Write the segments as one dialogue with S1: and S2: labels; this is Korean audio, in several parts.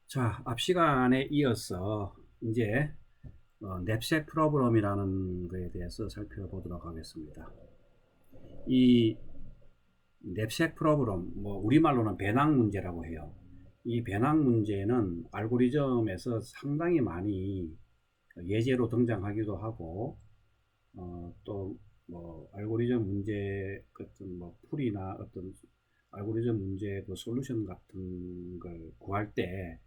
S1: 자, 앞 시간에 이어서 이제 냅색 프로그램이라는 거에 대해서 살펴보도록 하겠습니다. 이 냅색 프로그램, 우리말로는 배낭 문제라고 해요. 이 배낭 문제는 알고리즘에서 상당히 많이 예제로 등장하기도 하고, 또 알고리즘 문제 같은 풀이나 어떤 알고리즘 문제 그 솔루션 같은 걸 구할 때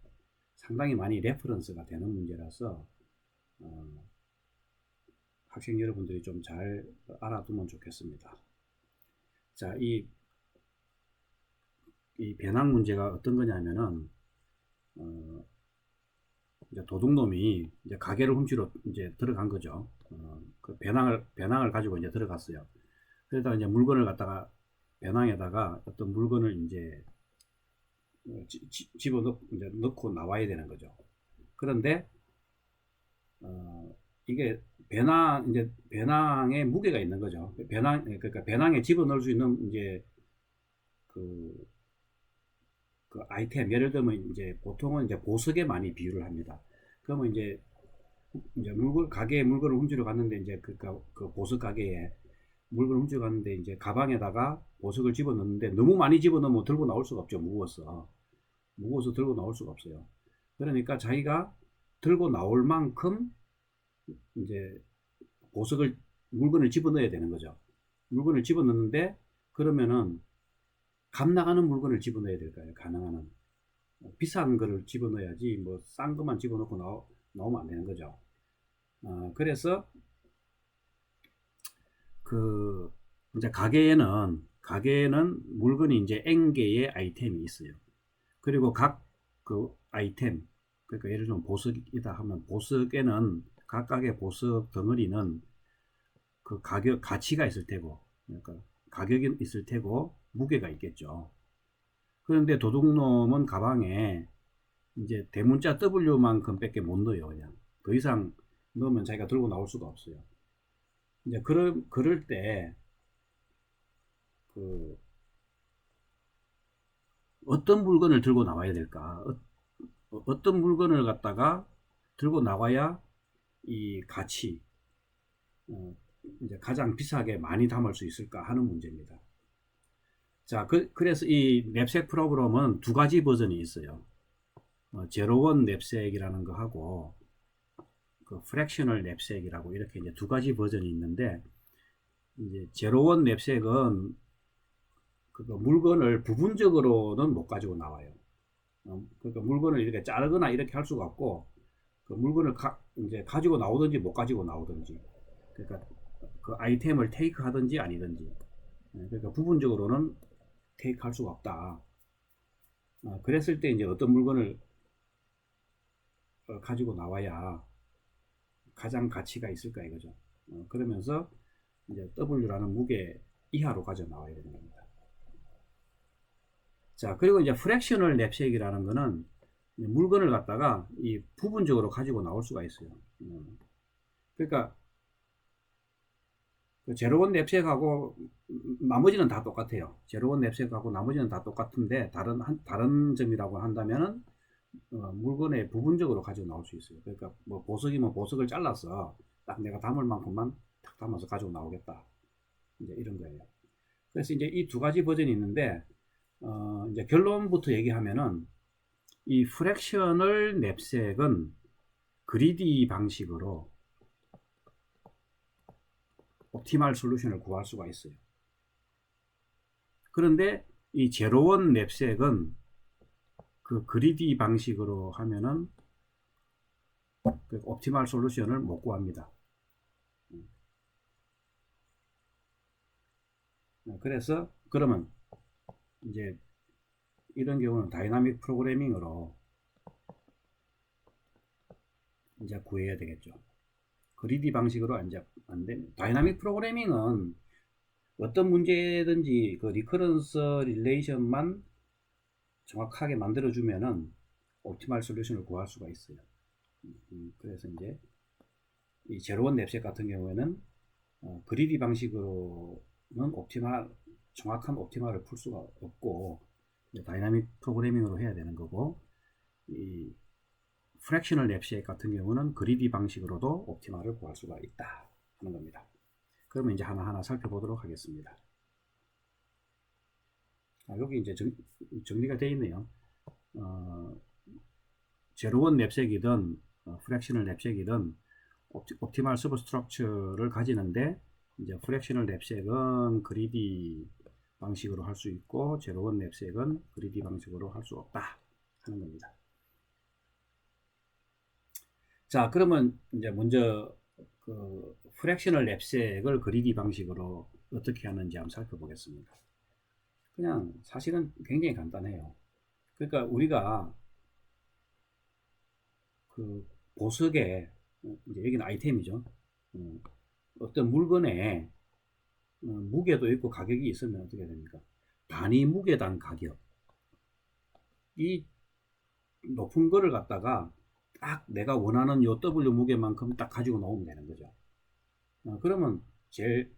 S1: 상당히 많이 레퍼런스가 되는 문제라서 어, 학생 여러분들이 좀 잘 알아두면 좋겠습니다. 자, 이 배낭 문제가 어떤 거냐면은 어, 이제 도둑놈이 이제 가게를 훔치러 이제 들어간 거죠. 그 배낭을 가지고 이제 들어갔어요. 그러다가 이제 물건을 갖다가 배낭에다가 어떤 물건을 이제 집어 이제 넣고 나와야 되는 거죠. 그런데 이게 이제 배낭에 무게가 있는 거죠. 그러니까 배낭에 집어넣을 수 있는 이제 그, 그 아이템, 예를 들면 이제 보통은 이제 보석에 많이 비유를 합니다. 그러면 이제 가게에 물건을 훔치러 갔는데 이제 그 보석 가게에 물건을 훔치러 갔는데 이제 가방에다가 보석을 집어넣는데 너무 많이 집어넣으면 들고 나올 수가 없죠. 무거워서 들고 나올 수가 없어요. 그러니까 자기가 들고 나올 만큼 이제 보석을 물건을 집어넣어야 되는 거죠. 물건을 집어넣는데 그러면은 값 나가는 물건을 집어넣어야 될까요? 가능한 한 비싼 거를 집어넣어야지 뭐 싼 것만 집어넣고 나오면 안 되는 거죠. 그래서 그 이제 가게에는 물건이 이제 N 개의 아이템이 있어요. 그리고 각 그 아이템, 그러니까 예를 들면 보석이다 하면 보석에는 각각의 보석 덩어리는 그 가치가 있을 테고, 그러니까 가격이 있을 테고 무게가 있겠죠. 그런데 도둑놈은 가방에 이제 대문자 W만큼밖에 못 넣어요. 그냥 더 이상 넣으면 자기가 들고 나올 수가 없어요. 이제 그럴 때 그 어떤 물건을 들고 나와야 될까? 어떤 물건을 갖다가 들고 나와야 이 가치, 어, 이제 가장 비싸게 많이 담을 수 있을까 하는 문제입니다. 자, 그래서 이 냅색 프로그램은 두 가지 버전이 있어요. 제로원 냅색이라는 거 하고 그 프랙셔널 냅색이라고 이렇게 이제 두 가지 버전이 있는데, 이제 제로원 냅색은 그 물건을 부분적으로는 못 가지고 나와요. 그러니까 물건을 이렇게 자르거나 이렇게 할 수가 없고, 그 물건을 이제 가지고 나오든지 못 가지고 나오든지, 그러니까 그 아이템을 테이크 하든지 아니든지, 그러니까 부분적으로는 테이크 할 수가 없다. 그랬을 때 이제 어떤 물건을 가지고 나와야 가장 가치가 있을까 이거죠. 그러면서 이제 W라는 무게 이하로 가져 나와야 되는 겁니다. 자, 그리고 이제 프랙셔널 냅색이라는 거는 물건을 갖다가 이 부분적으로 가지고 나올 수가 있어요. 그러니까 그 제로원 냅색하고 나머지는 다 똑같아요. 제로원 냅색하고 나머지는 다 똑같은데 다른 점이라고 한다면은 물건에 부분적으로 가지고 나올 수 있어요. 그러니까 뭐 보석이면 보석을 잘라서 딱 내가 담을 만큼만 탁 담아서 가지고 나오겠다. 이제 이런 거예요. 그래서 이제 이 두 가지 버전이 있는데, 이제 결론부터 얘기하면은 이 프랙셔널 냅색은 그리디 방식으로 옵티멀 솔루션을 구할 수가 있어요. 그런데 이 제로원 냅색은 그 그리디 방식으로 하면은 그 옵티멀 솔루션을 못 구합니다. 그래서 그러면 이제 이런 경우는 다이나믹 프로그래밍으로 이제 구해야 되겠죠. 그리디 방식으로 이제 안 됩니다. 다이나믹 프로그래밍은 어떤 문제든지 그 리커런스 릴레이션만 정확하게 만들어주면은 옵티멀 솔루션을 구할 수가 있어요. 그래서 이제 이 제로원 냅색 같은 경우에는 그리디 방식으로는 정확한 옵티멀을 풀 수가 없고 다이나믹 프로그래밍으로 해야 되는 거고, 이 프랙셔널 랩쉐익 같은 경우는 그리디 방식으로도 옵티마를 구할 수가 있다 하는 겁니다. 그러면 이제 하나하나 살펴보도록 하겠습니다. 여기 이제 정리가 되어 있네요. 제로원 랩색이든 프랙셔널 랩색이든 옵티멀 서브스트럭처를 가지는데 이제 프랙셔널 랩색은 그리디 방식으로 할 수 있고 제로원 랩색은 그리디 방식으로 할 수 없다 하는 겁니다. 자, 그러면 이제 먼저 그 프랙셔널 랩색을 그리디 방식으로 어떻게 하는지 한번 살펴보겠습니다. 그냥 사실은 굉장히 간단해요. 그러니까 우리가 그 보석에 이제 여기는 아이템이죠. 어떤 물건에 무게도 있고 가격이 있으면 어떻게 됩니까? 단위 무게당 가격, 이 높은 거를 갖다가 딱 내가 원하는 요 W 무게만큼 딱 가지고 나오면 되는 거죠. 그러면 제일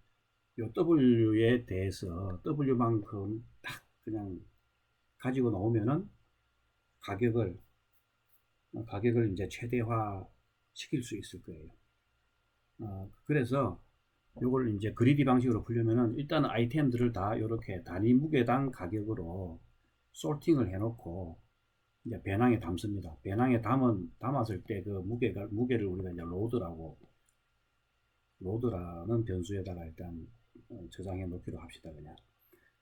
S1: 요 W에 대해서 W만큼 딱 그냥 가지고 나오면은 가격을 이제 최대화 시킬 수 있을 거예요. 그래서 요걸 이제 그리디 방식으로 풀려면은 일단은 아이템들을 다 이렇게 단위 무게당 가격으로 솔팅을 해놓고 이제 배낭에 담습니다. 배낭에 담았을 때 그 무게를 우리가 이제 로드라는 변수에다가 일단 저장해 놓기로 합시다. 그냥.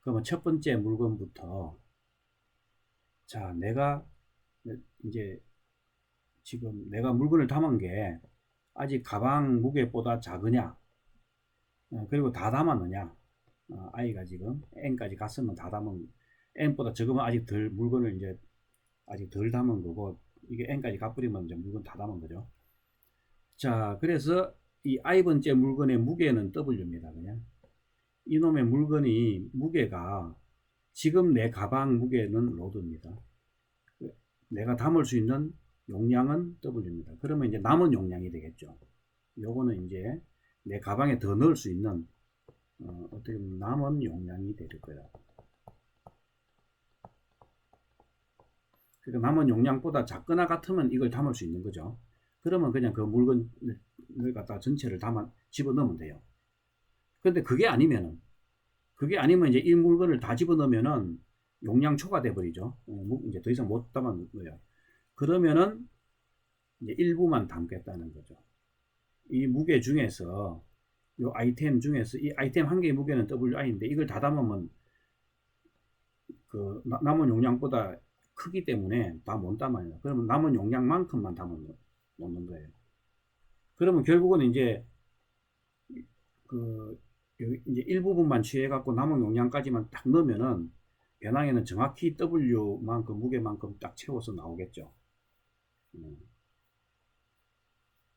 S1: 그러면 첫 번째 물건부터, 자, 내가 이제 지금 내가 물건을 담은 게 아직 가방 무게보다 작으냐, 그리고 다 담았느냐, i가 지금 n까지 갔으면 다 담은, n보다 적으면 아직 덜 물건을 이제 아직 덜 담은 거고, 이게 n까지 가버리면 이제 물건 다 담은 거죠. 자, 그래서 이 i번째 물건의 무게는 w입니다. 그냥 이놈의 물건이 무게가 지금 내 가방 무게는 로드입니다. 내가 담을 수 있는 용량은 w입니다. 그러면 이제 남은 용량이 되겠죠. 요거는 이제 내 가방에 더 넣을 수 있는 어떻게 보면 남은 용량이 될 거예요. 그러니까 남은 용량보다 작거나 같으면 이걸 담을 수 있는 거죠. 그러면 그냥 그 물건을 갖다 전체를 집어넣으면 돼요. 근데 그게 아니면 이제 이 물건을 다 집어넣으면은 용량 초과돼 버리죠. 이제 더 이상 못 담아넣어요. 그러면은 이제 일부만 담겠다는 거죠. 이 무게 중에서 이 아이템 중에서 이 아이템 한 개의 무게는 WI인데 이걸 다 담으면 그 남은 용량보다 크기 때문에 다 못 담아요. 그러면 남은 용량만큼만 놓는 거예요. 그러면 결국은 이제 이제 일부분만 취해 갖고 남은 용량까지만 딱 넣으면은 배낭에는 정확히 W만큼 무게만큼 딱 채워서 나오겠죠.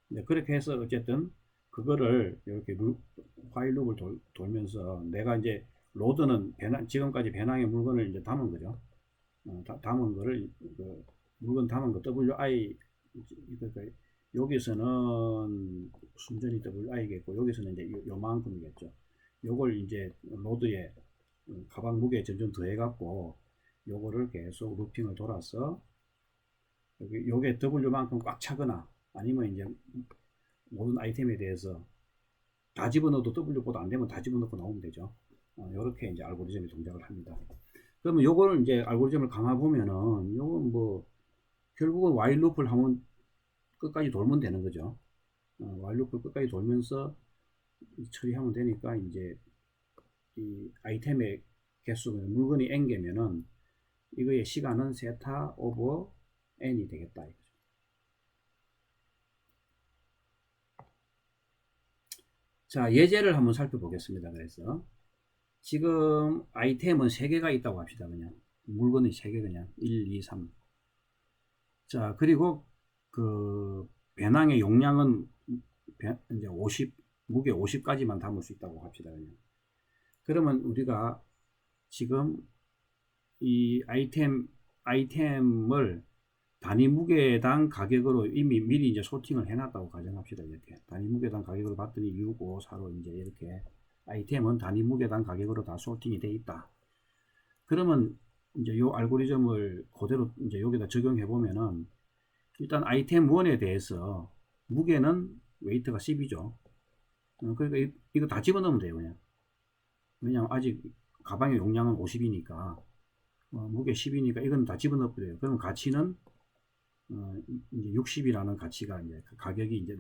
S1: 네, 그렇게 해서 어쨌든 그거를 이렇게 화일 룹을 돌면서 내가 이제 로드는 지금까지 배낭에 물건을 이제 담은 거죠. 담은 거를 물건 담은 거 WI, 그러니까 여기서는 순전히 WI겠고 여기서는 이제 요만큼이겠죠. 요걸 이제 로드에 가방 무게에 점점 더해 갖고 요거를 계속 루핑을 돌아서 요게 W만큼 꽉 차거나 아니면 이제 모든 아이템에 대해서 다 집어넣어도 W보다 안 되면 다 집어넣고 나오면 되죠. 이렇게 이제 알고리즘이 동작을 합니다. 그러면 요거를 이제 알고리즘을 감아 보면은 요건 뭐 결국은 while loop을 하면 끝까지 돌면 되는 거죠. while loop을 끝까지 돌면서 처리하면 되니까 이제 이 아이템의 개수는 물건이 n 개면은 이거의 시간은 세타 오버 n이 되겠다. 자, 예제를 한번 살펴보겠습니다. 그래서 지금 아이템은 3개가 있다고 합시다. 그냥 물건이 3개 그냥 1, 2, 3. 자, 그리고 그 배낭의 용량은 이제 50, 무게 50까지만 담을 수 있다고 합시다. 그냥. 그러면 우리가 지금 이 아이템을 단위 무게당 가격으로 이미 미리 이제 소팅을 해놨다고 가정합시다. 이렇게 단위 무게당 가격으로 봤더니 6, 5, 4로 이제 이렇게 아이템은 단위 무게당 가격으로 다 소팅이 돼 있다. 그러면 이제 요 알고리즘을 그대로 이제 여기다 적용해 보면은 일단 아이템 1에 대해서 무게는 웨이트가 10이죠. 그러니까 이거 다 집어넣으면 돼요, 그냥. 왜냐면 아직 가방의 용량은 50이니까 무게 10이니까 이건 다 집어넣어버려요. 그럼 가치는 이제 60이라는 가치가 이제 가격이 이제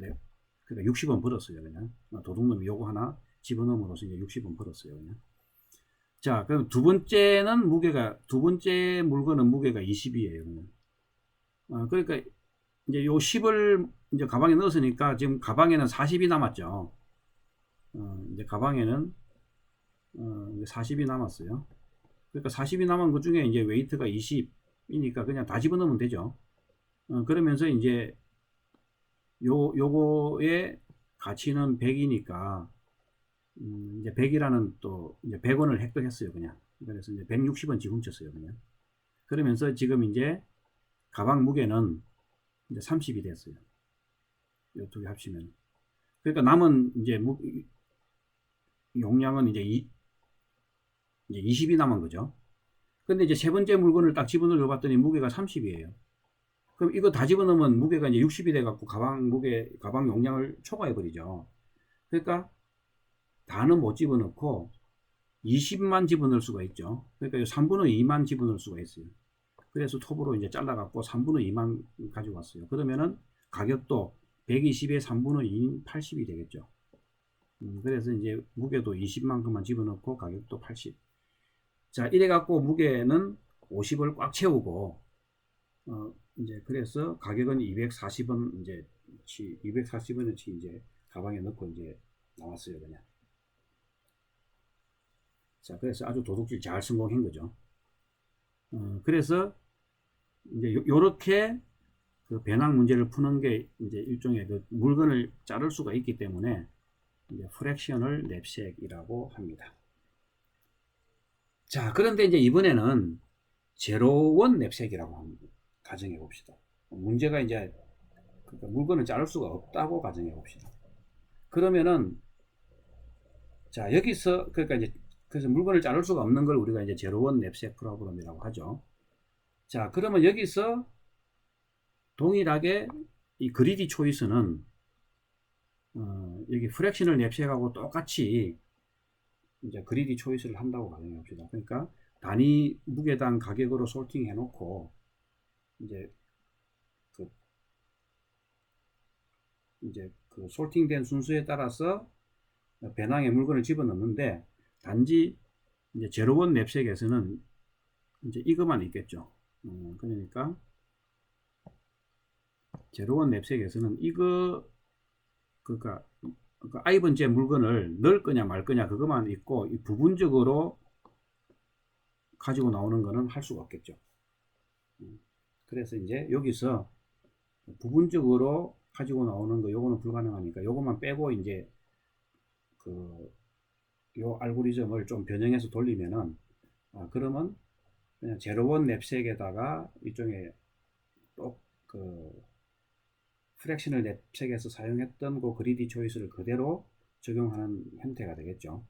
S1: 그러니까 60원 벌었어요, 그냥. 도둑놈이 요거 하나 집어넣음으로써 이제 60원 벌었어요, 그냥. 자, 그럼 두 번째 물건은 무게가 20이에요, 그냥. 그러니까 이제 요 10을 이제 가방에 넣었으니까 지금 가방에는 40이 남았죠. 이제 가방에는 이제 40이 남았어요. 그러니까 40이 남은 것 중에 이제 웨이트가 20이니까 그냥 다 집어넣으면 되죠. 그러면서 이제 요거의 가치는 100이니까 이제 100이라는 또 이제 100원을 획득했어요, 그냥. 그래서 이제 160원 지금 훔쳤어요, 그냥. 그러면서 지금 이제 가방 무게는 이제 30이 됐어요. 요 두 개 합치면. 그러니까 남은 이제 용량은 이제 20이 남은 거죠. 근데 이제 세 번째 물건을 딱 집어넣어 봤더니 무게가 30이에요. 그럼 이거 다 집어넣으면 무게가 이제 60이 돼갖고 가방 용량을 초과해 버리죠. 그러니까 다는 못 집어넣고 20만 집어넣을 수가 있죠. 그러니까 3분의 2만 집어넣을 수가 있어요. 그래서 톱으로 이제 잘라갖고 3분의 2만 가지고 왔어요. 그러면은 가격도 120에 3분의 2인 80이 되겠죠. 그래서 이제 무게도 20만큼만 집어넣고 가격도 80. 자, 이래갖고 무게는 50을 꽉 채우고, 이제 그래서 가격은 240원, 이제 240원어치 이제 가방에 넣고 이제 나왔어요, 그냥. 자, 그래서 아주 도둑질 잘 성공한 거죠. 그래서 이제 요렇게 그 배낭 문제를 푸는 게 이제 일종의 그 물건을 자를 수가 있기 때문에 이제 프랙셔널 냅색이라고 합니다. 자, 그런데 이제 이번에는 제로원 냅색이라고 가정해 봅시다. 문제가 이제 그러니까 물건을 자를 수가 없다고 가정해 봅시다. 그러면은 자, 여기서 그러니까 이제 그래서 물건을 자를 수가 없는 걸 우리가 이제 제로원 냅색 프로그램이라고 하죠. 자, 그러면 여기서 동일하게 이 그리디 초이스는 여기 프랙셔널 냅색하고 똑같이 이제 그리디 초이스를 한다고 가정해 봅시다. 그러니까 단위 무게당 가격으로 솔팅해 놓고 이제 그 솔팅된 순서에 따라서 배낭에 물건을 집어넣는데 단지 이제 제로원 냅색에서는 이제 이것만 있겠죠. 그러니까 제로원 냅색에서는 이거 그러니까 그 I번째 물건을 넣을 거냐 말 거냐 그것만 있고 이 부분적으로 가지고 나오는 거는 할 수가 없겠죠. 그래서 이제 여기서 부분적으로 가지고 나오는 거 요거는 불가능하니까 요것만 빼고 이제 요 알고리즘을 좀 변형해서 돌리면은 그러면 그냥 제로원 냅색에다가 일종의 또 프랙셔널 냅색에서 사용했던 그 그리디 초이스를 그대로 적용하는 형태가 되겠죠.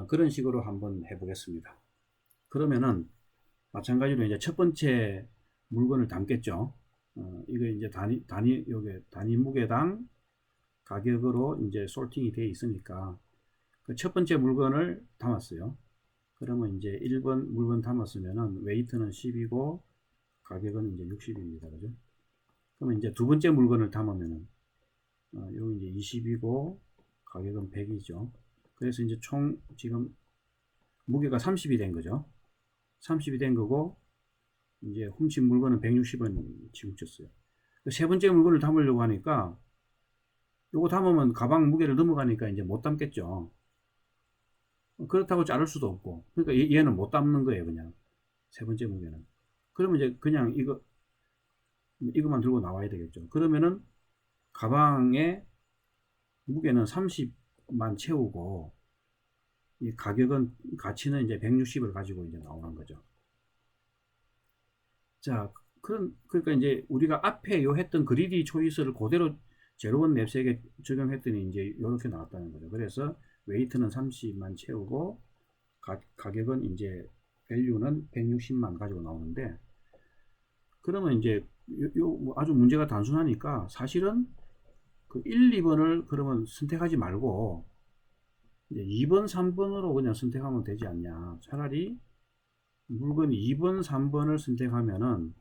S1: 그런 식으로 한번 해보겠습니다. 그러면은 마찬가지로 이제 첫 번째 물건을 담겠죠. 이거 이제 단위 무게당 가격으로 이제 솔팅이 되어 있으니까 그 첫 번째 물건을 담았어요. 그러면 이제 1번 물건 담았으면은 웨이트는 10이고 가격은 이제 60입니다. 그죠? 그러면 이제 두 번째 물건을 담으면은 여기 이제 20이고 가격은 100이죠. 그래서 이제 총 지금 무게가 30이 된 거죠. 30이 된 거고 이제 훔친 물건은 160원치 훔쳤어요. 세 번째 물건을 담으려고 하니까 요거 담으면 가방 무게를 넘어가니까 이제 못 담겠죠. 그렇다고 자를 수도 없고 그러니까 얘는 못 담는 거예요. 그냥 세 번째 무게는. 그러면 이제 그냥 이것만 들고 나와야 되겠죠. 그러면은 가방의 무게는 30만 채우고 이 가치는 이제 160을 가지고 이제 나오는 거죠. 자, 그러니까 이제 우리가 앞에 했던 그리디 초이스를 그대로 제로원 냅색에 적용했더니 이제 이렇게 나왔다는 거죠. 그래서 웨이트는 30만 채우고 가격은 이제 value는 160만 가지고 나오는데, 그러면 이제 뭐 아주 문제가 단순하니까 사실은 그 1, 2번을 그러면 선택하지 말고 이제 2번, 3번으로 그냥 선택하면 되지 않냐. 차라리 물건 2번, 3번을 선택하면은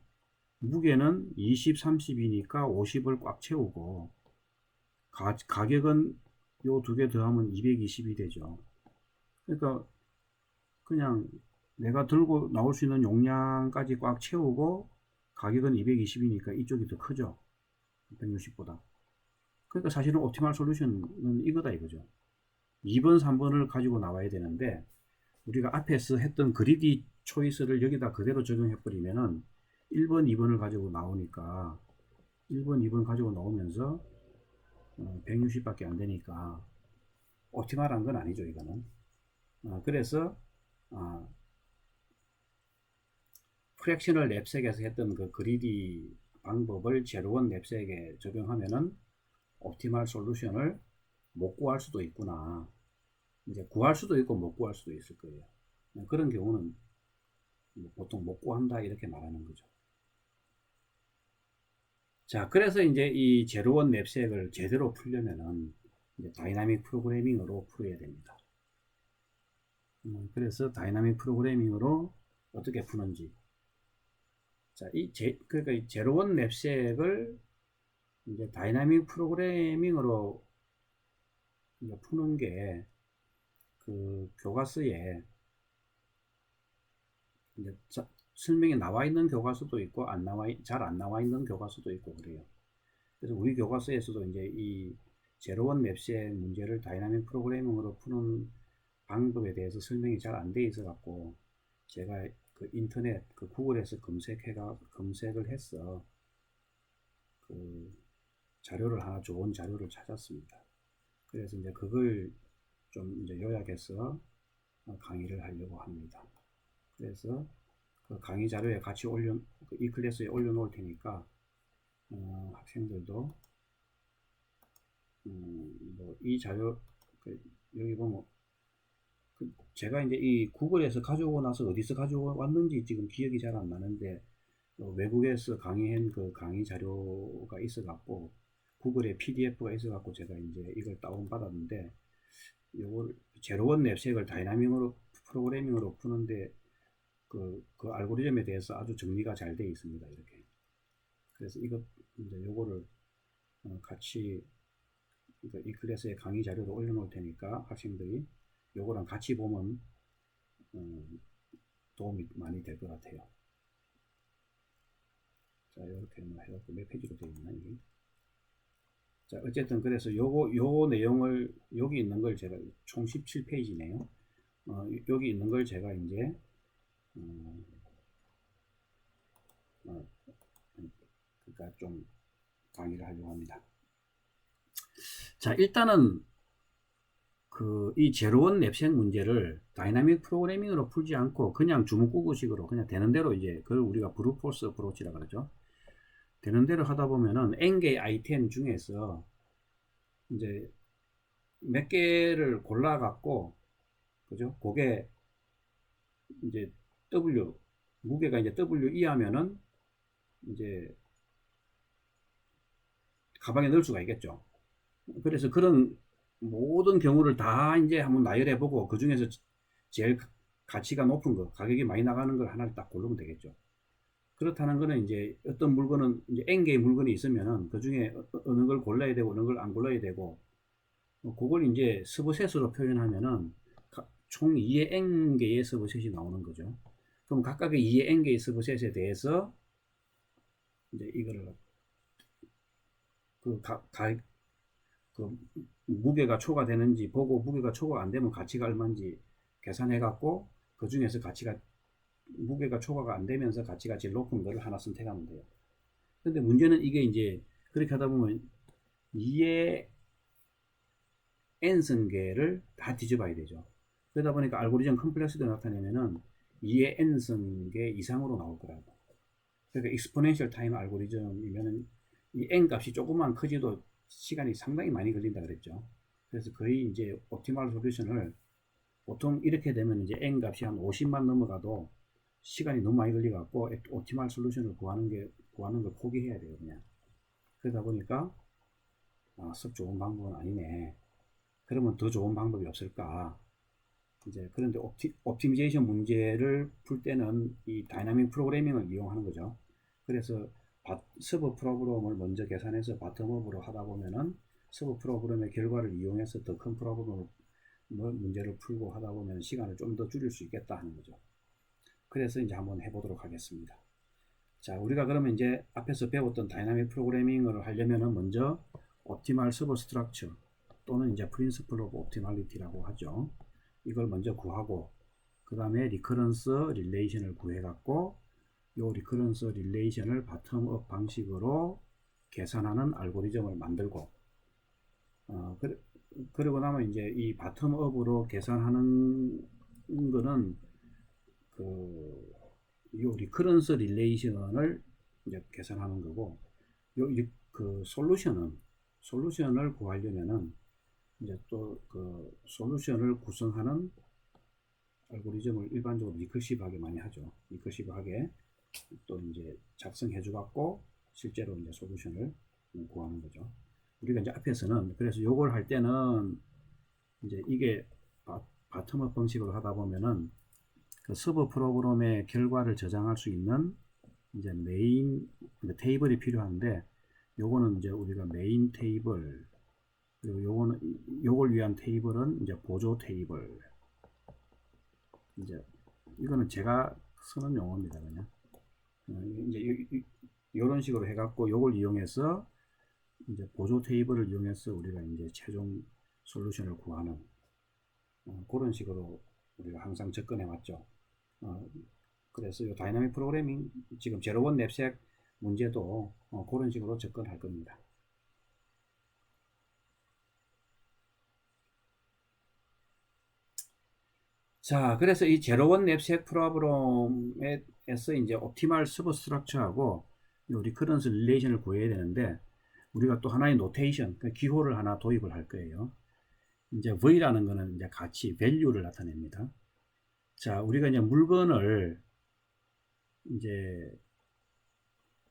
S1: 무게는 20, 30이니까 50을 꽉 채우고 가격은 요 두 개 더하면 220이 되죠. 그러니까 그냥 내가 들고 나올 수 있는 용량까지 꽉 채우고 가격은 220이니까 이쪽이 더 크죠. 160보다. 그러니까 사실은 옵티멀 솔루션은 이거다 이거죠. 2번, 3번을 가지고 나와야 되는데 우리가 앞에서 했던 그리디 초이스를 여기다 그대로 적용해 버리면은 1번, 2번을 가지고 나오니까 1번, 2번 가지고 나오면서 160밖에 안 되니까 옵티멀한 건 아니죠 이거는. 그래서 프랙셔널 랩색에서 했던 그 그리디 방법을 제로원 랩색에 적용하면은 옵티멀 솔루션을 못 구할 수도 있구나. 이제 구할 수도 있고 못 구할 수도 있을 거예요. 그런 경우는 보통 못 구한다 이렇게 말하는 거죠. 자, 그래서 이제 이 제로원 랩색을 제대로 풀려면은 이제 다이나믹 프로그래밍으로 풀어야 됩니다. 그래서 다이나믹 프로그래밍으로 어떻게 푸는지. 자, 그러니까 이 제로원 랩색을 이제 다이나믹 프로그래밍으로 이제 푸는 게 그 교과서에 이제 설명이 나와 있는 교과서도 있고 잘 안 나와 있는 교과서도 있고 그래요. 그래서 우리 교과서에서도 이제 이 제로원 랩색 문제를 다이나믹 프로그래밍으로 푸는 방법에 대해서 설명이 잘 안 돼 있어 갖고 제가 그 인터넷 그 구글에서 검색을 해서 그 자료를 하나 좋은 자료를 찾았습니다. 그래서 이제 그걸 좀 이제 요약해서 강의를 하려고 합니다. 그래서 그 강의 자료에 같이 이 클래스에 올려놓을 테니까 학생들도 뭐 이 자료 여기 보면 제가 이제 이 구글에서 가져오고 나서 어디서 가져왔는지 지금 기억이 잘 안 나는데 외국에서 강의한 그 강의 자료가 있어 갖고 구글에 PDF가 있어 갖고 제가 이제 이걸 다운 받았는데 요걸 제로원 랩색을 다이나믹으로 프로그래밍으로 푸는데 그 알고리즘에 대해서 아주 정리가 잘 되어 있습니다. 이렇게. 그래서 이제 요거를 같이 이 클래스에 강의 자료를 올려놓을 테니까 학생들이 요거랑 같이 보면 도움이 많이 될 것 같아요. 자, 이렇게 해갖고 몇 페이지로 되어 있나 이게? 자, 어쨌든 그래서 요 내용을 여기 있는 걸 제가 총 17페이지네요. 여기 있는 걸 제가 이제 그러니까 좀 강의를 하려고 합니다. 자, 일단은 이 제로원 랩색 문제를 다이나믹 프로그래밍으로 풀지 않고 그냥 주무구구식으로 그냥 되는 대로 이제 그걸 우리가 브루포스 어프로치라 그러죠. 되는 대로 하다 보면은 n개의 아이템 중에서 이제 몇 개를 골라 갖고 그죠? 그게 이제 무게가 이제 WE 하면은 이제 가방에 넣을 수가 있겠죠. 그래서 그런 모든 경우를 다 이제 한번 나열해 보고 그 중에서 제일 가치가 높은 거, 가격이 많이 나가는 걸 하나를 딱 고르면 되겠죠. 그렇다는 거는 이제 어떤 물건은 이제 N개의 물건이 있으면은 그 중에 어느 걸 골라야 되고 어느 걸 안 골라야 되고 그걸 이제 서브셋으로 표현하면은 총 2의 N개의 서브셋이 나오는 거죠. 그럼 각각의 2의 N개의 서브셋에 대해서 이제 이거를 그 무게가 초과되는지 보고 무게가 초과 안 되면 가치가 얼마인지 계산해 갖고 그 중에서 무게가 초과가 안 되면서 가치가 제일 높은 거를 하나 선택하면 돼요. 근데 문제는 이게 이제 그렇게 하다 보면 2의 n승계를 다 뒤져봐야 되죠. 그러다 보니까 알고리즘 컴플렉스도 나타내면은 2의 n승계 이상으로 나올 거라고. 그러니까 익스포넨셜 타임 알고리즘이면은 이 n 값이 조금만 커지도 시간이 상당히 많이 걸린다 그랬죠. 그래서 거의 이제 옵티멀 솔루션을 보통 이렇게 되면 이제 n 값이 한 50만 넘어가도 시간이 너무 많이 걸려 갖고 옵티멀 솔루션을 구하는 걸 포기해야 돼요, 그냥. 그러다 보니까 썩 좋은 방법은 아니네. 그러면 더 좋은 방법이 없을까? 이제 그런데 옵티미제이션 문제를 풀 때는 이 다이나믹 프로그래밍을 이용하는 거죠. 그래서 서버 프로그램을 먼저 계산해서 바텀업으로 하다 보면은 서버 프로그램의 결과를 이용해서 더 큰 프로그램을 문제를 풀고 하다 보면 시간을 좀 더 줄일 수 있겠다 하는 거죠. 그래서 이제 한번 해보도록 하겠습니다. 자, 우리가 그러면 이제 앞에서 배웠던 다이나믹 프로그래밍을 하려면은 먼저 옵티멀 서버 스트럭처 또는 이제 프린시플 오브 옵티멀리티라고 하죠. 이걸 먼저 구하고 그 다음에 리커런스 릴레이션을 구해 갖고 요 리커런스 릴레이션을 바텀업 방식으로 계산하는 알고리즘을 만들고 그러고 나면 이제 이 바텀업으로 계산하는 거는 요 리커런스 릴레이션을 이제 계산하는 거고 그 솔루션을 구하려면은 이제 또 그 솔루션을 구성하는 알고리즘을 일반적으로 리커시브하게 많이 하죠. 리커시브하게 또 이제 작성해 주갖고 실제로 이제 솔루션을 구하는 거죠. 우리가 이제 앞에서는 그래서 요걸 할 때는 이제 이게 바텀업 방식으로 하다 보면은 그 서버 프로그램의 결과를 저장할 수 있는 이제 메인 테이블이 필요한데 요거는 이제 우리가 메인 테이블 그리고 요걸 위한 테이블은 이제 보조 테이블 이제 이거는 제가 쓰는 용어입니다. 그냥 이제 요런 식으로 해갖고 요걸 이용해서 이제 보조 테이블을 이용해서 우리가 이제 최종 솔루션을 구하는 그런 식으로 우리가 항상 접근해 왔죠. 그래서 이 다이나믹 프로그래밍 지금 제로원 냅색 문제도 그런 식으로 접근할 겁니다. 자, 그래서 이 제로원 냅색 프로그램에서 이제 옵티멀 서버 스트럭처하고 이 리커런스 릴레이션을 구해야 되는데 우리가 또 하나의 노테이션, 기호를 하나 도입을 할 거예요. 이제 V라는 거는 이제 가치, value를 나타냅니다. 자, 우리가 이제 물건을 이제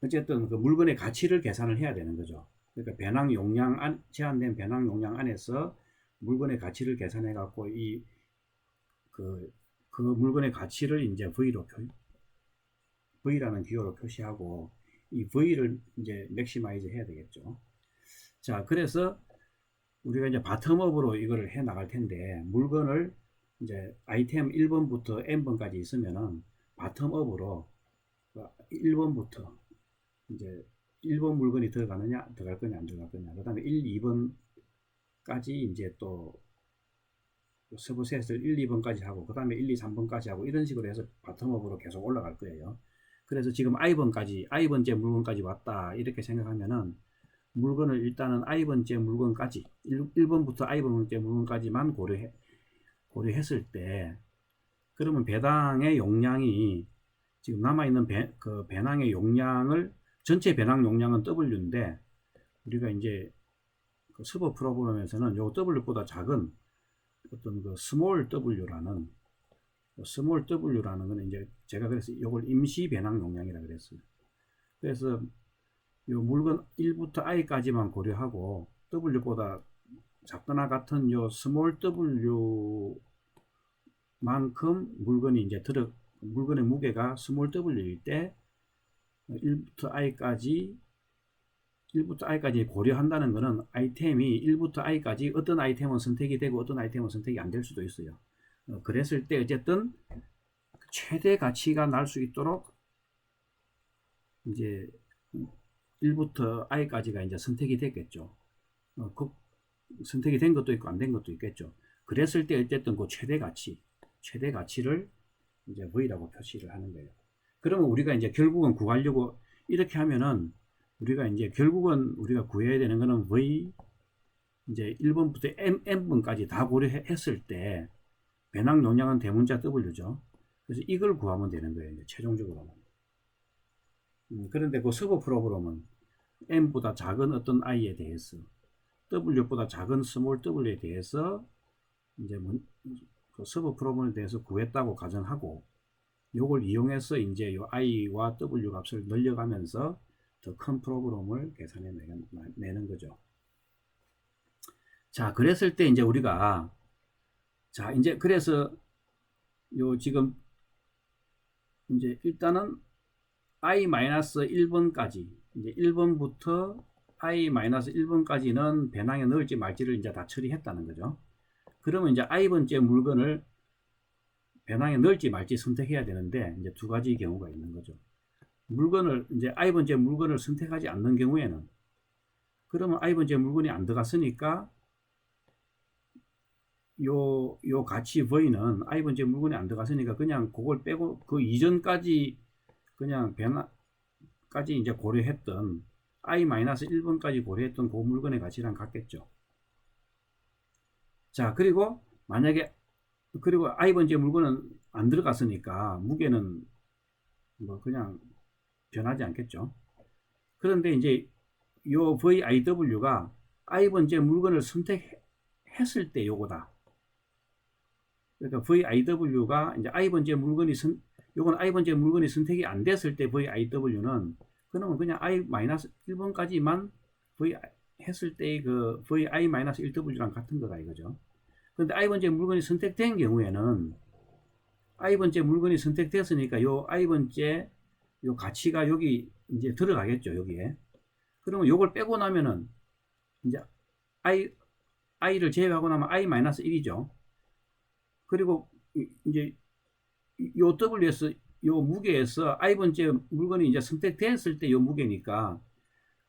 S1: 어쨌든 그 물건의 가치를 계산을 해야 되는 거죠. 그러니까 배낭 용량 제한된 배낭 용량 안에서 물건의 가치를 계산해 갖고 그 물건의 가치를 이제 V라는 기호로 표시하고 이 V를 이제 맥시마이즈 해야 되겠죠. 자, 그래서 우리가 이제 바텀업으로 이거를 해 나갈 텐데 물건을 이제 아이템 1번부터 n번까지 있으면은 바텀업으로 1번부터 이제 1번 물건이 들어갈 거냐 안 들어갈 거냐 그 다음에 1, 2번까지 이제 또 서브셋을 1, 2번까지 하고 그 다음에 1, 2, 3번까지 하고 이런 식으로 해서 바텀업으로 계속 올라갈 거예요. 그래서 지금 i번째 물건까지 왔다 이렇게 생각하면은 물건을 일단은 i번째 물건까지 1번부터 i번째 물건까지만 고려했을 때 그러면 배당의 용량이 지금 남아있는 배낭의 용량을 전체 배낭 용량은 W인데 우리가 이제 그 서버 프로그램에서는 요 W보다 작은 어떤 그 스몰 W라는 거는 이제 제가 그래서 이걸 임시 배낭 용량이라 그랬어요. 그래서 요 물건 1부터 i까지만 고려하고 W보다 작거나 같은 요 스몰 W만큼 물건이 이제 물건의 무게가 스몰 W일 때 1부터 i까지 고려한다는 것은 아이템이 1부터 i까지 어떤 아이템은 선택이 되고 어떤 아이템은 선택이 안 될 수도 있어요. 그랬을 때 어쨌든 최대 가치가 날 수 있도록 이제 1부터 i까지가 이제 선택이 됐겠죠. 선택이 된 것도 있고 안 된 것도 있겠죠. 그랬을 때 어쨌든 그 최대 가치를 이제 V라고 표시를 하는 거예요. 그러면 우리가 이제 결국은 구하려고 이렇게 하면은 우리가 이제 결국은 우리가 구해야 되는 거는 V 이제 1번부터 n번까지 다 고려했을 때 배낭 용량은 대문자 W죠. 그래서 이걸 구하면 되는 거예요. 이제 최종적으로는. 그런데 그 서버 프로그램은 n보다 작은 어떤 i에 대해서 w보다 작은 스몰 w에 대해서 이제 그 서버 프로그램에 대해서 구했다고 가정하고 요걸 이용해서 이제 요 i와 w 값을 늘려가면서 더 큰 프로그램을 계산해 내는 거죠. 자, 그랬을 때 이제 우리가, 자, 이제 그래서 요 지금 이제 일단은 i-1번까지, 이제 1번부터 i-1번까지는 배낭에 넣을지 말지를 이제 다 처리했다는 거죠. 그러면 이제 i번째 물건을 배낭에 넣을지 말지 선택해야 되는데, 이제 두 가지 경우가 있는 거죠. 물건을, 이제 i번째 물건을 선택하지 않는 경우에는, 그러면 i번째 물건이 안 들어갔으니까, 요 가치 V는 i번째 물건이 안 들어갔으니까 그냥 그걸 빼고 그 이전까지 그냥 배낭까지 이제 고려했던 i-1번까지 고려했던 그 물건의 가치랑 같겠죠. 자, 그리고 만약에 그리고 i번째 물건은 안 들어갔으니까 무게는 뭐 그냥 변하지 않겠죠. 그런데 이제 요 VIW가 i번째 물건을 선택했을 때 요거다. 그러니까 VIW가 이제 i번째 물건이 요건 i번째 물건이 선택이 안 됐을 때 VIW는 그러면 그냥 i-1번까지만 V 했을 때 그 VI-1W랑 같은 거다 이거죠. 그런데 i번째 물건이 선택된 경우에는 i번째 물건이 선택됐으니까 요 i번째 요 가치가 여기 이제 들어가겠죠, 여기에. 그러면 요걸 빼고 나면은 이제 i를 제외하고 나면 i-1이죠. 그리고 이제 요 w에서 요 무게에서 i번째 물건이 이제 선택됐을 때 요 무게니까,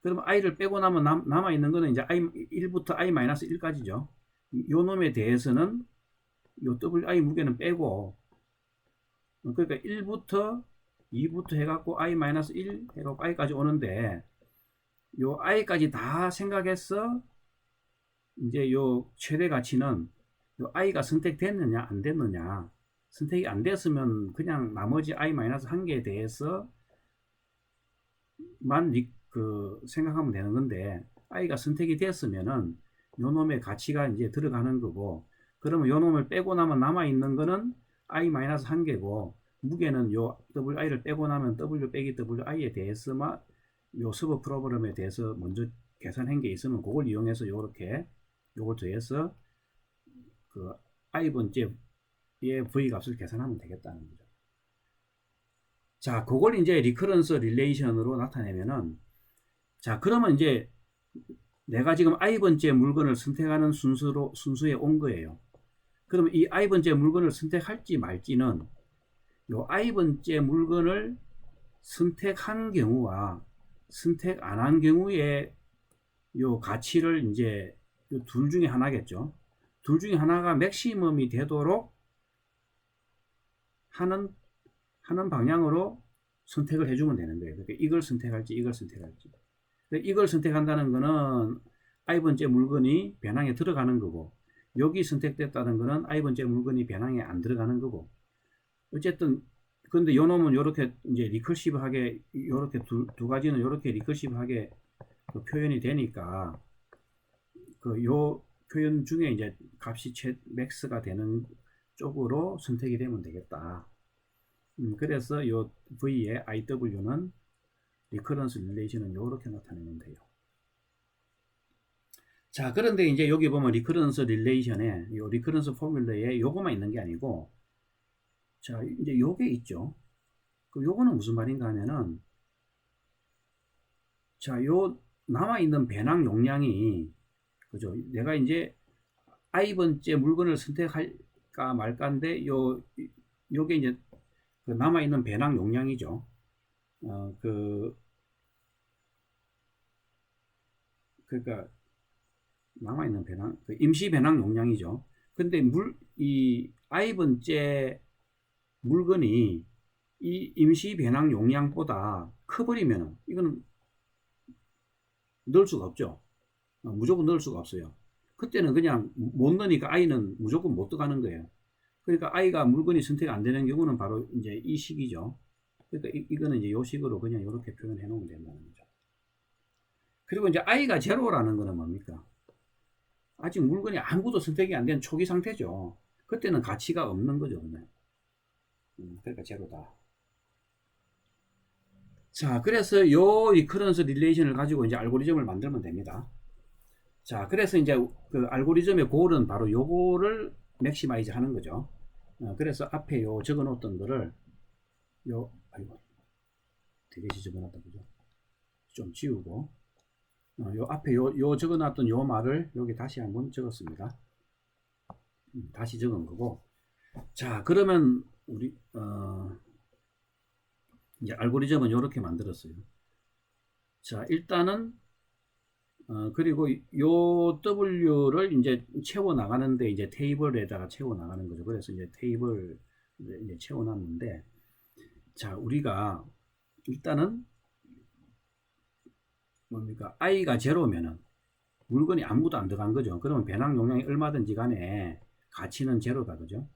S1: 그러면 i를 빼고 나면 남아 있는 거는 이제 1부터 i-1까지죠. 요 놈에 대해서는 요 wi 무게는 빼고, 그러니까 1부터 2부터 해갖고 i-1 해갖고 i까지 오는데, 요 i까지 다 생각해서 이제 요 최대 가치는 요 i가 선택됐느냐 안 됐느냐, 선택이 안 됐으면 그냥 나머지 i-1개에 대해서만 생각하면 되는 건데, i가 선택이 됐으면은 요 놈의 가치가 이제 들어가는 거고, 그러면 요 놈을 빼고 나면 남아 있는 거는 i-1개고, 무게는 요 wi를 빼고 나면 w 빼기 wi에 대해서만 요 서브 프로그램에 대해서 먼저 계산한 게 있으면 그걸 이용해서 요렇게 요걸 더해서 그 i번째의 v 값을 계산하면 되겠다는 거죠. 자, 그걸 이제 리커런스 릴레이션으로 나타내면은, 자, 그러면 이제 내가 지금 i번째 물건을 선택하는 순수에 온 거예요. 그러면 이 i번째 물건을 선택할지 말지는 요 i번째 물건을 선택한 경우와 선택 안 한 경우에 요 가치를 이제 둘 중에 하나겠죠. 둘 중에 하나가 맥시멈이 되도록 하는 방향으로 선택을 해주면 되는 거예요. 그러니까 이걸 선택할지 이걸 선택할지. 이걸 선택한다는 거는 i번째 물건이 배낭에 들어가는 거고, 여기 선택됐다는 거는 i번째 물건이 배낭에 안 들어가는 거고. 어쨌든 근데 요 놈은 요렇게 이제 리커시브하게 요렇게 두 가지는 요렇게 리커시브하게 그 표현이 되니까 그 요 표현 중에 이제 값이 맥스가 되는 쪽으로 선택이 되면 되겠다. 그래서 요 V의 IW는 리커런스 릴레이션은 요렇게 나타내면 돼요. 자, 그런데 이제 여기 보면 리커런스 릴레이션에 요 리커런스 포뮬러에 요거만 있는 게 아니고, 자, 이제 요게 있죠. 그 요거는 무슨 말인가 하면은, 자, 요 남아있는 배낭 용량이, 그죠? 내가 이제 i번째 물건을 선택할까 말까인데, 요게 이제 그 남아있는 배낭 용량이죠. 그러니까 남아있는 배낭, 임시 배낭 용량이죠. 근데 이 i번째 물건이 이 임시 배낭 용량보다 커버리면 이거는 넣을 수가 없죠. 무조건 넣을 수가 없어요. 그때는 그냥 못 넣으니까 i는 무조건 못 들어가는 거예요. 그러니까 i가 물건이 선택 안 되는 경우는 바로 이제 이 식이죠. 그러니까 이거는 이제 요 식으로 그냥 이렇게 표현해 놓으면 된다는 거죠. 그리고 이제 i가 제로라는 거는 뭡니까? 아직 물건이 아무것도 선택이 안 된 초기 상태죠. 그때는 가치가 없는 거죠, 그냥. 그러니까 제로다. 자, 그래서 요 리커런스 릴레이션을 가지고 이제 알고리즘을 만들면 됩니다. 자, 그래서 이제 그 알고리즘의 골은 바로 요거를 맥시마이즈 하는 거죠. 그래서 앞에 요 적어 놓았던 거를 아이고, 되게 지저분하다, 그죠? 좀 지우고, 요 앞에 요 적어 놨던 요 말을 여기 다시 한번 적었습니다. 다시 적은 거고. 자, 그러면 우리, 이제 알고리즘은 이렇게 만들었어요. 자, 일단은 그리고 요 W를 이제 채워 나가는데 이제 테이블에다가 채워 나가는 거죠. 그래서 이제 테이블 이제 채워 놨는데, 자, 우리가 일단은 뭡니까? i가 제로면은 물건이 아무것도 안 들어간 거죠. 그러면 배낭 용량이 얼마든지 간에 가치는 제로다, 그죠?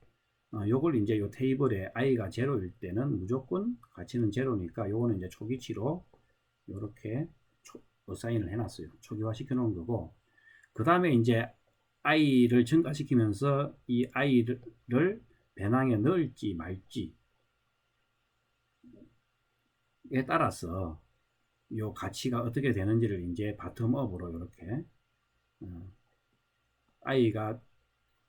S1: 요걸 이제 요 테이블에 i가 제로일 때는 무조건 가치는 제로니까 요거는 이제 초기치로 요렇게 어사인을 해놨어요. 초기화 시켜 놓은 거고, 그 다음에 이제 i를 증가시키면서 이 i를 배낭에 넣을지 말지에 따라서 요 가치가 어떻게 되는지를 이제 바텀업으로 이렇게 i가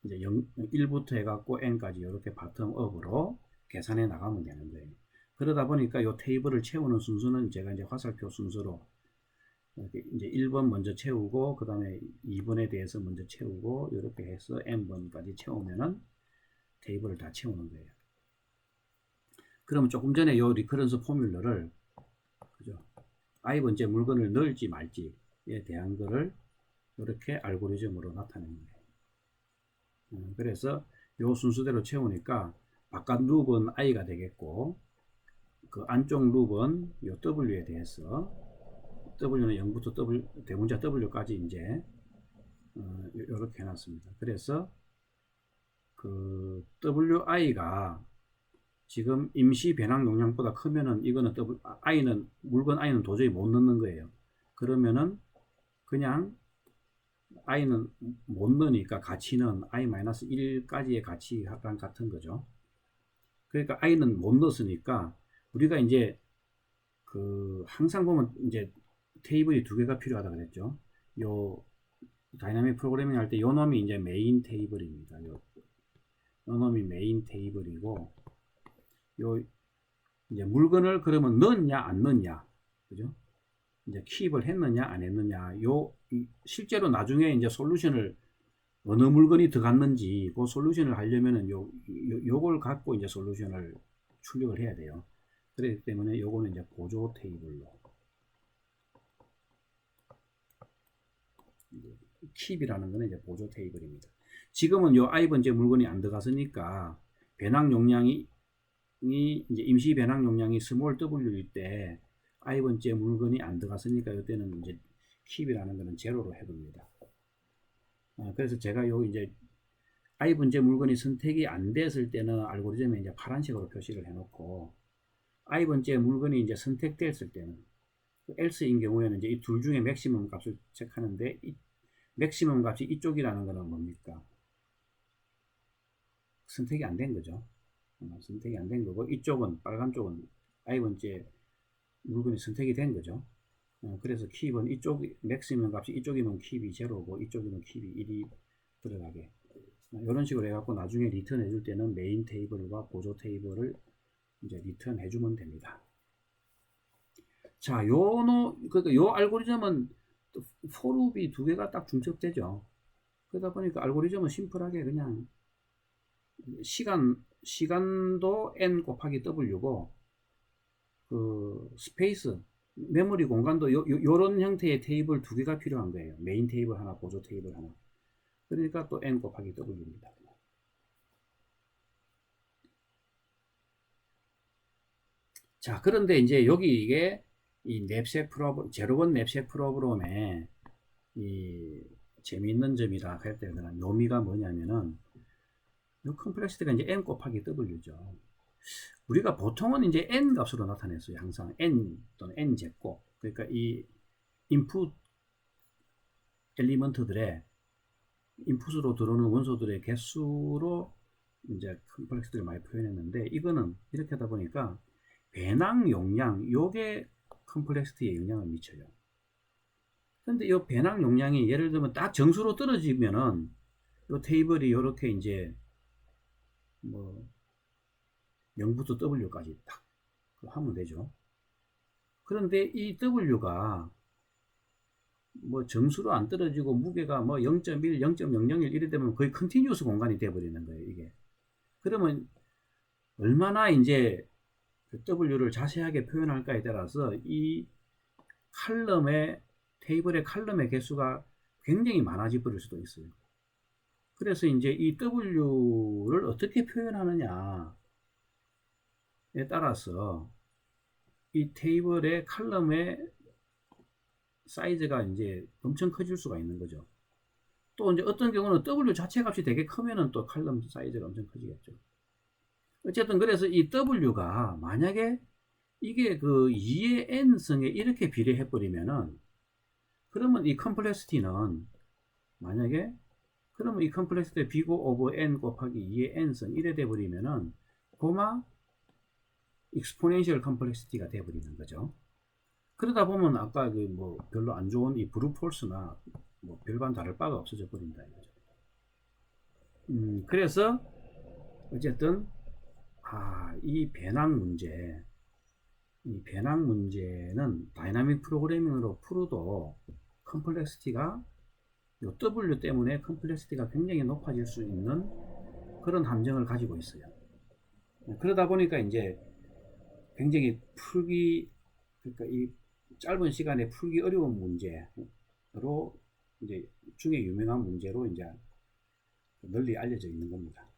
S1: 이제 1부터 해갖고 n까지 이렇게 바텀업으로 계산해 나가면 되는 거예요. 그러다 보니까 요 테이블을 채우는 순서는 제가 이제 화살표 순서로 이렇게 이제 1번 먼저 채우고, 그 다음에 2번에 대해서 먼저 채우고, 이렇게 해서 n번까지 채우면은 테이블을 다 채우는 거예요. 그러면 조금 전에 요 리커런스 포뮬러를, 그죠? i번째 물건을 넣을지 말지에 대한 거를 이렇게 알고리즘으로 나타내는 거예요. 그래서 요 순서대로 채우니까 바깥 룹은 i가 되겠고, 그 안쪽 룹은 요 w에 대해서 w는 0부터 대문자 w까지 이제 이렇게 해놨습니다. 그래서 그 wi가 지금 임시 배낭 용량보다 크면은 이거는 물건 i는 도저히 못 넣는 거예요. 그러면은 그냥 i는 못 넣으니까 가치는 i-1까지의 가치랑 같은 거죠. 그러니까 i는 못 넣었으니까 우리가 이제 그 항상 보면 이제 테이블이 두 개가 필요하다 그랬죠. 요 다이나믹 프로그래밍 할 때 요 놈이 이제 메인 테이블입니다. 요 놈이 메인 테이블이고, 요 이제 물건을 그러면 넣었냐 안 넣었냐, 그죠? 이제 킵을 했느냐 안 했느냐, 실제로 나중에 이제 솔루션을 어느 물건이 들어갔는지 그 솔루션을 하려면은 요걸 갖고 이제 솔루션을 출력을 해야 돼요. 그렇기 때문에 요거는 이제 보조 테이블로, 킵이라는 거는 이제 보조 테이블입니다. 지금은 요 i번째 물건이 안 들어갔으니까 배낭 용량이 이제 임시 배낭 용량이 스몰 w일 때 i번째 물건이 안 들어갔으니까 이때는 이제 킵이라는 거는 제로로 해둡니다. 그래서 제가 요 이제 i번째 물건이 선택이 안 됐을 때는 알고리즘에 이제 파란색으로 표시를 해놓고, i번째 물건이 이제 선택됐을 때는 else인 경우에는 이제 이 둘 중에 맥시멈 값을 체크하는데, 이 맥시멈 값이 이쪽이라는 거는 뭡니까? 선택이 안 된 거죠. 선택이 안 된 거고, 이쪽은 빨간 쪽은 i번째 물건이 선택이 된 거죠. 그래서 킵은 이쪽 맥시멈 값이 이쪽이면 킵이 제로고 이쪽이면 킵이 1이 들어가게, 이런 식으로 해갖고 나중에 리턴 해줄 때는 메인 테이블과 보조 테이블을 이제 리턴 해주면 됩니다. 자, 그러니까 요 알고리즘은 포룹이 두 개가 딱 중첩되죠. 그러다 보니까 알고리즘은 심플하게 그냥 시간도 n 곱하기 w고, 그 스페이스 메모리 공간도 요런 형태의 테이블 두 개가 필요한 거예요. 메인 테이블 하나, 보조 테이블 하나. 그러니까 또 n 곱하기 w입니다. 자, 그런데 이제 여기 이게 이 냅색 프로그램, 제로번 냅색 프로그램의 이 재미있는 점이라 할 때는 묘미가 뭐냐면은, 이 컴플렉시티가 이제 n 곱하기 w죠. 우리가 보통은 이제 n 값으로 나타냈어요. 항상 n 또는 n 제곱. 그러니까 이 인풋 엘리먼트들의 인풋으로 들어오는 원소들의 개수로 이제 컴플렉스들을 많이 표현했는데, 이거는 이렇게 하다 보니까 배낭 용량 요게 컴플렉시티에 영향을 미쳐요. 근데 이 배낭 용량이 예를 들면 딱 정수로 떨어지면은 이 테이블이 이렇게 이제 뭐 0부터 W까지 딱 하면 되죠. 그런데 이 W가 뭐 정수로 안 떨어지고 무게가 뭐 0.1, 0.001 이래 되면 거의 컨티뉴어스 공간이 돼 버리는 거예요, 이게. 그러면 얼마나 이제 W를 자세하게 표현할까에 따라서 이 칼럼의 테이블의 칼럼의 개수가 굉장히 많아져 버릴 수도 있어요. 그래서 이제 이 W를 어떻게 표현하느냐에 따라서 이 테이블의 칼럼의 사이즈가 이제 엄청 커질 수가 있는 거죠. 또 이제 어떤 경우는 W 자체 값이 되게 크면은 또 칼럼 사이즈가 엄청 커지겠죠. 어쨌든 그래서 이 W가 만약에 이게 그 2의 n승에 이렇게 비례해 버리면은, 그러면 이 컴플렉시티는 만약에 그러면 이 컴플렉시티의 b고 오버 n 곱하기 2의 n승 이래 돼 버리면은 고마 익스포넨셜 컴플렉시티가 돼 버리는 거죠. 그러다 보면 아까 그 뭐 별로 안 좋은 이 브루폴스나 뭐 별반 다를 바가 없어져 버린다 이거죠. 그래서 어쨌든 이 배낭 문제는 다이나믹 프로그래밍으로 풀어도 컴플렉시티가 요 W 때문에 컴플렉시티가 굉장히 높아질 수 있는 그런 함정을 가지고 있어요. 그러다 보니까 이제 굉장히 그러니까 이 짧은 시간에 풀기 어려운 문제로 이제 중에 유명한 문제로 이제 널리 알려져 있는 겁니다.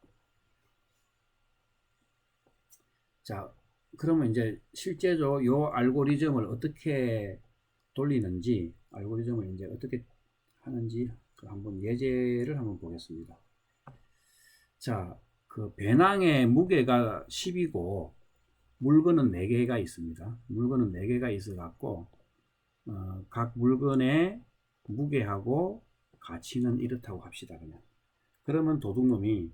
S1: 자, 그러면 이제 실제로 요 알고리즘을 어떻게 돌리는지, 알고리즘을 이제 어떻게 하는지 한번 예제를 한번 보겠습니다. 자, 그 배낭의 무게가 10이고 물건은 4개가 있습니다. 물건은 4개가 있어 갖고 각 물건의 무게하고 가치는 이렇다고 합시다. 그러면 도둑놈이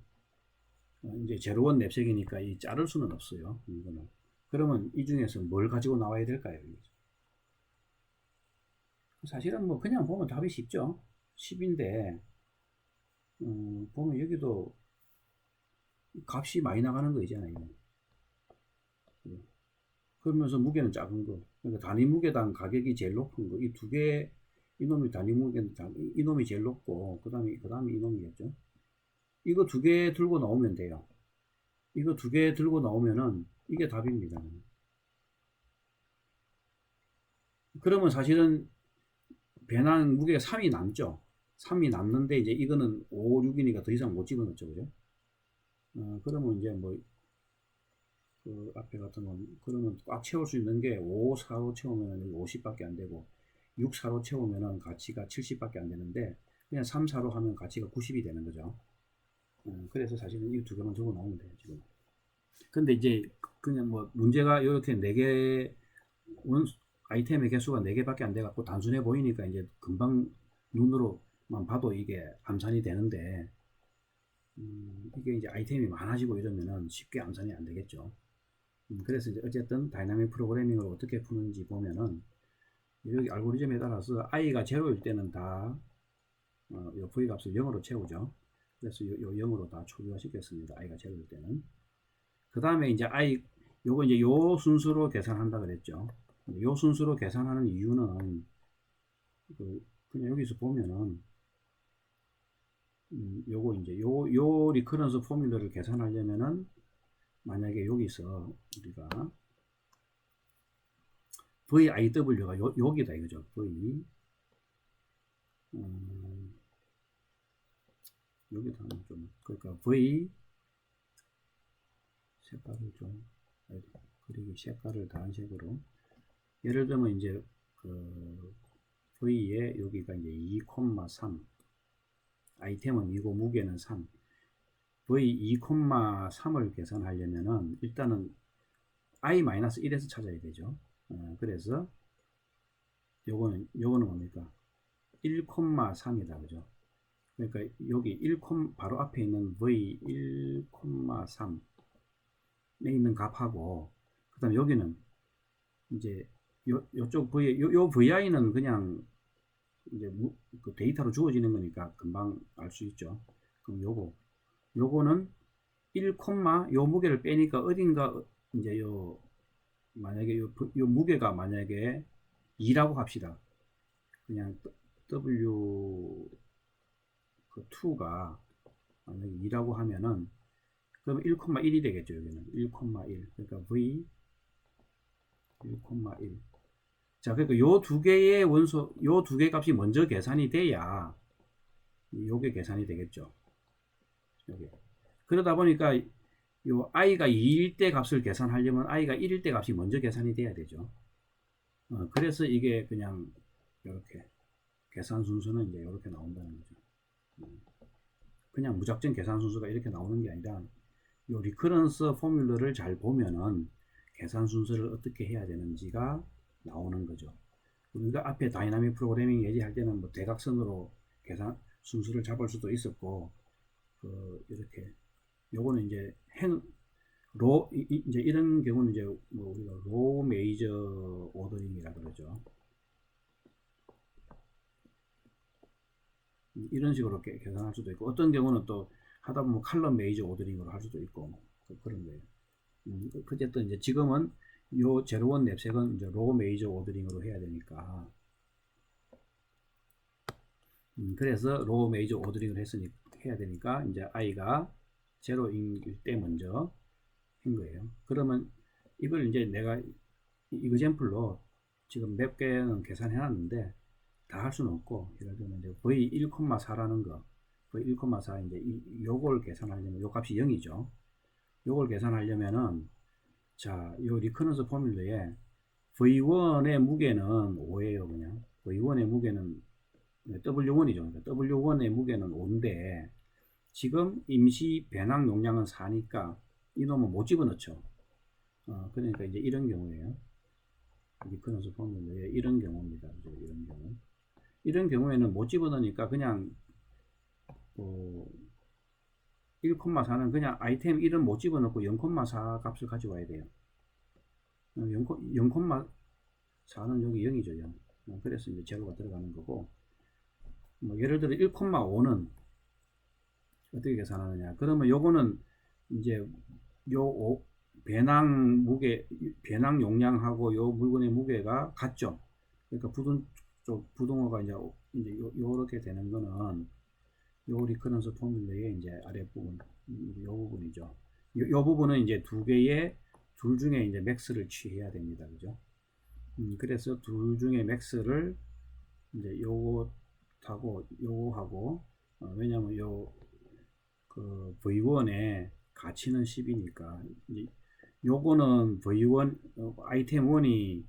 S1: 이제 제로원 냅색이니까 이 자를 수는 없어요. 이거는. 그러면 이 중에서 뭘 가지고 나와야 될까요? 사실은 뭐 그냥 보면 답이 쉽죠. 10인데 보면 여기도 값이 많이 나가는 거 있잖아요. 그러면서 무게는 작은 거. 그러니까 단위 무게당 가격이 제일 높은 거. 이 두 개, 이놈이 단위 무게는 이놈이 제일 높고, 그 다음에 이놈이겠죠. 이거 두 개 들고 나오면 돼요. 이거 두 개 들고 나오면은 이게 답입니다. 그러면 사실은 배낭 무게가 3이 남죠. 3이 남는데 이제 이거는 5, 6이니까 더 이상 못 집어넣죠. 그죠? 그러면 이제 뭐, 그 앞에 같은 건, 그러면 꽉 채울 수 있는 게 5, 4로 채우면 50밖에 안 되고, 6, 4로 채우면 가치가 70밖에 안 되는데, 그냥 3, 4로 하면 가치가 90이 되는 거죠. 그래서 사실은 이 두 개만 적어 나오면 돼요, 지금. 근데 이제 그냥 뭐 문제가 이렇게 4개, 아이템의 개수가 4개밖에 안 돼갖고 단순해 보이니까 이제 금방 눈으로만 봐도 이게 암산이 되는데, 이게 이제 아이템이 많아지고 이러면은 쉽게 암산이 안 되겠죠. 그래서 이제 어쨌든 다이나믹 프로그래밍을 어떻게 푸는지 보면은 여기 알고리즘에 따라서 i가 제로일 때는 다 요 v 값을 0으로 채우죠. 그래서 요 0으로 다 초기화 시켰습니다. i가 제로일 때는. 그 다음에 이제 요거 이제 요 순서로 계산한다 그랬죠. 요 순서로 계산하는 이유는 그냥 여기서 보면은 요거 이제 요 리커런스 포뮬러를 계산하려면은 만약에 여기서 우리가 VIW가 여기다 이거죠. 여기다 하면 좀 그러니까 V 색깔을 좀 그리고 색깔을 다른 색으로 예를 들면 이제 그 V에 여기가 이제 2,3 아이템은 2고 무게는 3 V 2,3을 계산하려면은 일단은 I-1에서 찾아야 되죠. 그래서 요거는 뭡니까? 1,3이다. 그죠? 그러니까 여기 1, 바로 앞에 있는 v 1,3에 있는 값하고 그 다음에 여기는 이제 요쪽 요 vi는 그냥 이제 그 데이터로 주어지는 거니까 금방 알 수 있죠. 그럼 요거는 1, 요 무게를 빼니까 어딘가 이제 만약에 요 무게가 만약에 2라고 합시다. 그냥 W 그 2가 만약에 2라고 하면은 그럼 1,1이 되겠죠. 여기는 1,1. 그러니까 V 1,1. 자, 그러니까 요 두 개의 요 두 개 값이 먼저 계산이 돼야 요게 계산이 되겠죠. 여기. 그러다 보니까 요 i가 2일 때 값을 계산하려면 i가 1일 때 값이 먼저 계산이 돼야 되죠. 그래서 이게 그냥 이렇게 계산 순서는 이제 이렇게 나온다는 거죠. 그냥 무작정 계산 순서가 이렇게 나오는 게 아니라 요 리커런스 포뮬러를 잘 보면은 계산 순서를 어떻게 해야 되는지가 나오는 거죠. 우리가 앞에 다이나믹 프로그래밍 얘기할 때는 뭐 대각선으로 계산 순서를 잡을 수도 있었고, 이렇게 요거는 이제 이제 이런 경우는 이제 뭐 우리가 로 메이저 오더링이라 그러죠. 이런 식으로 계산할 수도 있고, 어떤 경우는 또 하다 보면 칼럼 메이저 오더링으로 할 수도 있고, 그런 거예요. 어쨌든 이제 지금은 요 제로원 냅색은 이제 로 메이저 오더링으로 해야 되니까, 그래서 로 메이저 오더링을 해야 되니까 이제 i가 제로인 때 먼저 한 거예요. 그러면 이걸 이제 내가 이그젠플로 지금 몇 개는 계산해 놨는데 다 할 수는 없고, 예를 들면 이제 v 1,4라는 거, v 1,4 이제 요걸 계산하려면 요 값이 0이죠. 요걸 계산하려면은 자, 요 리커런스 포뮬러에 v1의 무게는 5예요. 그냥 v1의 무게는 w1이죠. 그러니까 w1의 무게는 5인데 지금 임시 배낭 용량은 4니까 이놈은 못 집어넣죠. 그러니까 이제 이런 경우에요. 리커런스 포뮬러에 이런 경우입니다. 이런 경우. 이런 경우에는 못 집어넣으니까 그냥 1,4는 그냥 아이템 1은 못 집어넣고 0,4 값을 가져와야 돼요. 0,4는 여기 0이죠. 0. 그래서 이제 제로가 들어가는 거고, 뭐 예를 들어 1,5는 어떻게 계산하느냐. 그러면 요거는 이제 요 배낭 용량하고 요 물건의 무게가 같죠. 그러니까 부등호가 이제 요렇게 되는 거는 요 리커런스 포뮬러의 이제 아랫부분, 요 부분이죠. 요 부분은 이제 둘 중에 이제 맥스를 취해야 됩니다. 그죠? 그래서 둘 중에 맥스를 이제 요거하고, 왜냐면 그 V1의 가치는 10이니까, 요거는 V1, 아이템 1이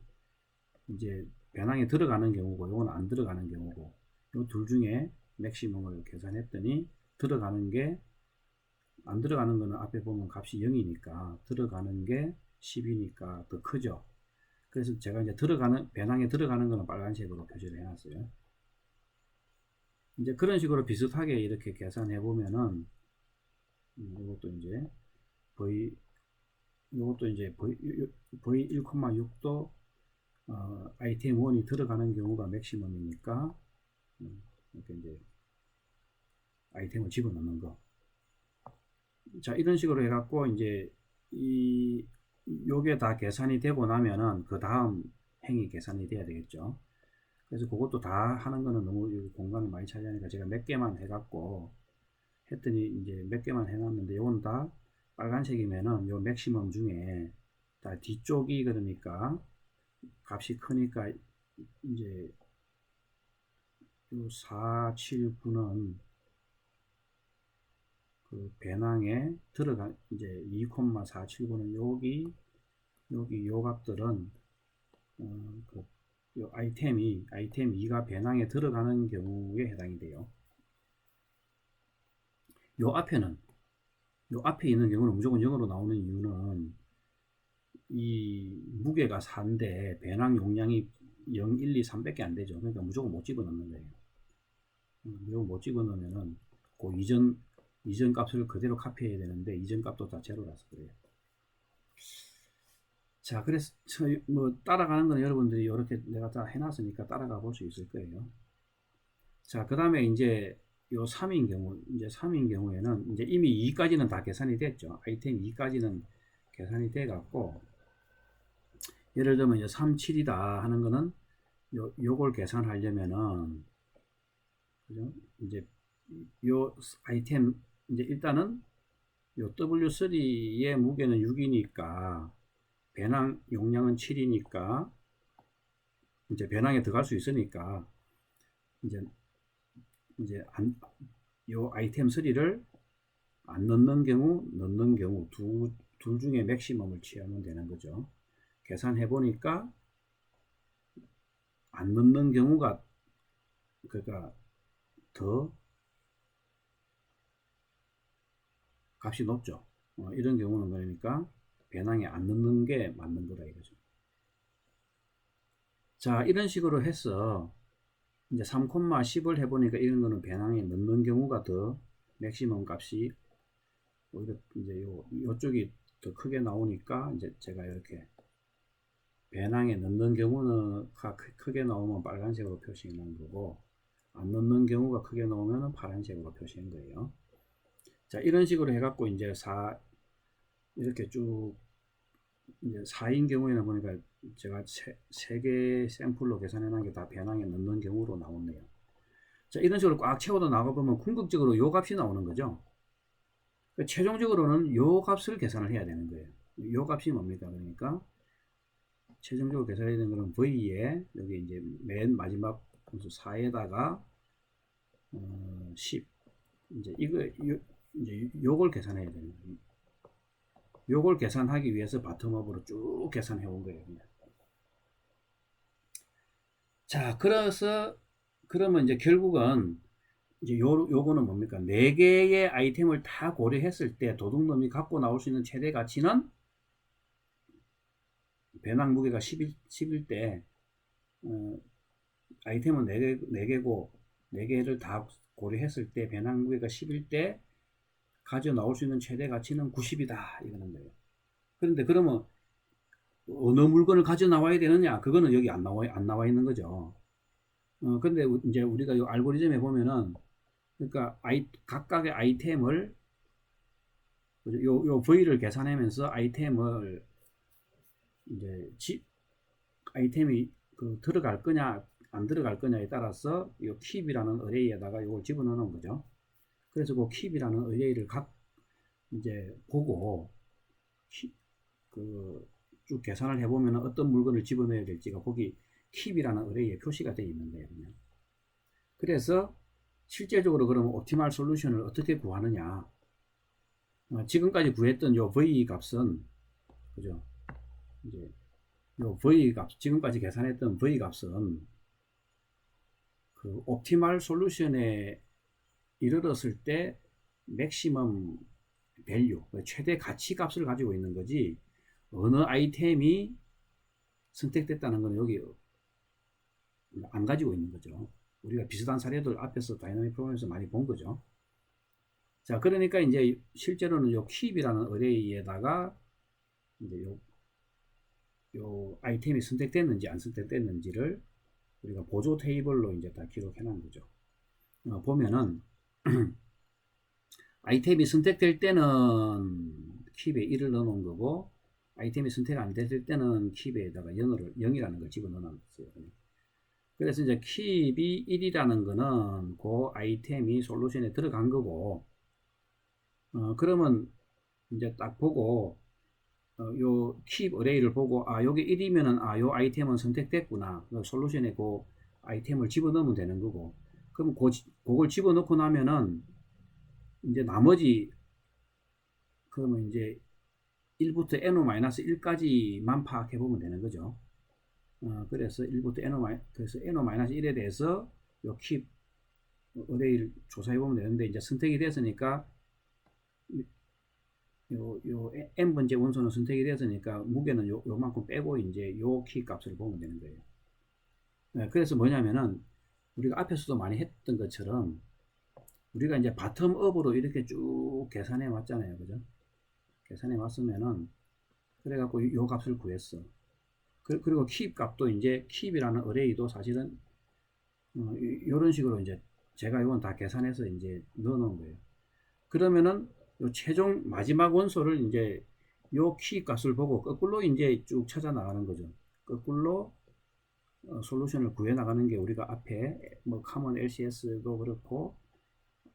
S1: 이제 배낭에 들어가는 경우고, 요건 안 들어가는 경우고, 요 둘 중에 맥시멈을 계산했더니 안 들어가는 거는 앞에 보면 값이 0이니까 들어가는 게 10이니까 더 크죠. 그래서 제가 이제 배낭에 들어가는 거는 빨간색으로 표시를 해놨어요. 이제 그런 식으로 비슷하게 이렇게 계산해 보면은 이것도 이제 V 1,6도 아이템 1이 들어가는 경우가 맥시멈이니까 이렇게 이제 아이템을 집어넣는 거. 자, 이런 식으로 해갖고 이제 요게 다 계산이 되고 나면은 그 다음 행이 계산이 돼야 되겠죠. 그래서 그것도 다 하는 거는 너무 공간을 많이 차지하니까 제가 몇 개만 해갖고 했더니 이제 몇 개만 해놨는데 요건 다 빨간색이면은 요 맥시멈 중에 다 뒤쪽이 그러니까 값이 크니까 이제 요 4, 7, 9는 그 배낭에 이제 2,479는 여기 요 값들은 요 아이템 2가 배낭에 들어가는 경우에 해당이 돼요. 요 앞에 있는 경우는 무조건 0으로 나오는 이유는 이 무게가 4인데 배낭 용량이 0, 1, 2, 3밖에 안 되죠. 그러니까 무조건 못 집어넣는 거예요. 이거 못 집어넣으면은 그 이전 값을 그대로 카피해야 되는데 이전 값도 다 제로라서 그래요. 자, 그래서 뭐 따라가는 건 여러분들이 이렇게 내가 다 해놨으니까 따라가 볼 수 있을 거예요. 자, 그 다음에 이제 요 3인 경우, 이제 3인 경우에는 이제 이미 2까지는 다 계산이 됐죠. 아이템 2까지는 계산이 돼 갖고, 예를 들면 이제 3, 7이다 하는 거는 요걸 계산하려면은, 그죠? 이제 요 아이템, 이제 일단은 요 W3의 무게는 6이니까, 배낭 용량은 7이니까, 이제 배낭에 들어갈 수 있으니까, 이제 요 아이템 3를 안 넣는 경우, 넣는 경우 둘 중에 맥시멈을 취하면 되는 거죠. 계산해 보니까 안 넣는 경우가 그러니까 더 값이 높죠. 이런 경우는 그러니까 배낭에 안 넣는 게 맞는 거다 이거죠. 자, 이런 식으로 해서 이제 3,10을 해보니까 이런 거는 배낭에 넣는 경우가 더 맥시멈 값이 오히려 이제 요쪽이 더 크게 나오니까 이제 제가 이렇게 배낭에 넣는 경우는 크게 나오면 빨간색으로 표시해 놓은 거고, 안 넣는 경우가 크게 나오면 파란색으로 표시한 거예요. 자, 이런 식으로 해갖고 이제 이렇게 쭉 이제 4인 경우에는 보니까 제가 3개 샘플로 계산해 놓은 게 다 배낭에 넣는 경우로 나오네요. 자, 이런 식으로 꽉 채워도 나가보면 궁극적으로 요 값이 나오는 거죠. 그러니까 최종적으로는 요 값을 계산을 해야 되는 거예요. 요 값이 뭡니까? 그러니까 최종적으로 계산해야 되는 거는 V에 여기 이제 맨 마지막 분수 4에다가 10 이제 이제 요걸 계산해야 되는 거예요. 요걸 계산하기 위해서 바텀업으로 쭉 계산해 온 거예요. 그냥. 자, 그러면 이제 결국은 이제 요거는 뭡니까? 4개의 아이템을 다 고려했을 때 도둑놈이 갖고 나올 수 있는 최대 가치는 배낭 무게가 10일 때 아이템은 4개고 4개를 다 고려했을 때 배낭 무게가 10일 때 가져 나올 수 있는 최대 가치는 90이다 이러는 거예요. 그런데 그러면 어느 물건을 가져 나와야 되느냐? 그거는 여기 안 나와 있는 거죠. 근데 이제 우리가 이 알고리즘에 보면은 그러니까 각각의 아이템을 요 V를 계산하면서 아이템을 이제 아이템이 들어갈 거냐 안 들어갈 거냐에 따라서 이 keep이라는 어레이에다가 이걸 집어넣는 거죠. 그래서 그 keep이라는 어레이를 이제 보고 쭉 계산을 해보면 어떤 물건을 집어넣어야 될지가 거기 keep이라는 어레이에 표시가 되어 있는 거예요. 그냥. 그래서 실제적으로 그러면 옵티멀 솔루션을 어떻게 구하느냐? 지금까지 구했던 요 V 값은 그죠? 이제 요 V 값 지금까지 계산했던 V 값은 그 옵티멀 솔루션에 이르렀을 때 맥시멈 밸류 최대 가치 값을 가지고 있는 거지 어느 아이템이 선택됐다는 건 여기 안 가지고 있는 거죠. 우리가 비슷한 사례들 앞에서 다이나믹 프로그램에서 많이 본 거죠. 자, 그러니까 이제 실제로는 요 keep이라는 어레이에다가 이제 요 아이템이 선택됐는지 안 선택됐는지를 우리가 보조 테이블로 이제 다 기록해 놓은 거죠. 보면은 아이템이 선택될 때는 keep에 1을 넣어 놓은 거고 아이템이 선택 안 됐을 때는 keep에다가 0이라는 걸 집어 넣어 놨어요. 그래서 이제 keep이 1이라는 거는 그 아이템이 솔루션에 들어간 거고 그러면 이제 딱 보고 요 keep 어레이를 보고 요게 1이면은 요 아이템은 선택됐구나. 솔루션에 그 아이템을 집어넣으면 되는 거고 그럼 그걸 집어넣고 나면은 이제 나머지 그러면 이제 1부터 n-1까지만 파악해 보면 되는 거죠. 그래서 1부터 그래서 n-1에 대해서 요 keep 어레이를 조사해 보면 되는데 이제 선택이 됐으니까 요 n번째 원소는 선택이 됐으니까 무게는 요만큼 빼고 이제 요 키 값을 보면 되는 거예요. 그래서 뭐냐면은 우리가 앞에서도 많이 했던 것처럼 우리가 이제 바텀업으로 이렇게 쭉 계산해 왔잖아요. 그죠? 계산해 왔으면은 그래갖고 요 값을 구했어. 그리고 keep 값도 이제 keep이라는 어레이도 사실은 이런 식으로 이제 제가 이건 다 계산해서 이제 넣어 놓은 거예요. 그러면은 요 최종 마지막 원소를 이제 요 keep 값을 보고 거꾸로 이제 쭉 찾아 나가는 거죠. 거꾸로 솔루션을 구해 나가는 게 우리가 앞에 뭐 common LCS도 그렇고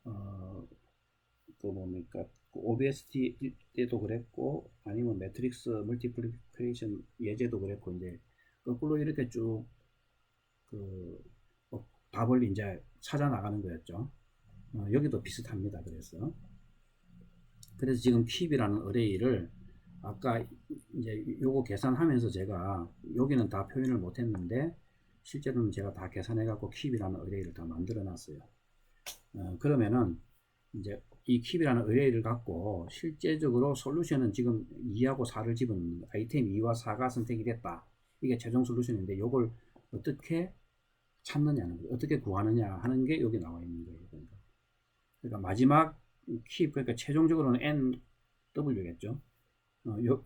S1: 그 뭡니까 OBST 때도 그랬고 아니면 매트릭스 멀티플리케이션 예제도 그랬고 이제 거꾸로 이렇게 쭉 그 답을 이제 찾아 나가는 거였죠. 여기도 비슷합니다. 그래서 지금 keep이라는 어레이를 아까 이제 요거 계산하면서 제가 여기는 다 표현을 못 했는데 실제로는 제가 다 계산해 갖고 keep이라는 어레이를 다 만들어 놨어요. 그러면은 이제 이 keep이라는 어레이를 갖고 실제적으로 솔루션은 지금 2하고 4를 집어넣는 아이템 2와 4가 선택이 됐다. 이게 최종 솔루션인데 이걸 어떻게 찾느냐는 거예요. 어떻게 구하느냐 하는 게 여기 나와 있는 거예요. 그러니까 마지막 keep 그러니까 최종적으로는 NW겠죠.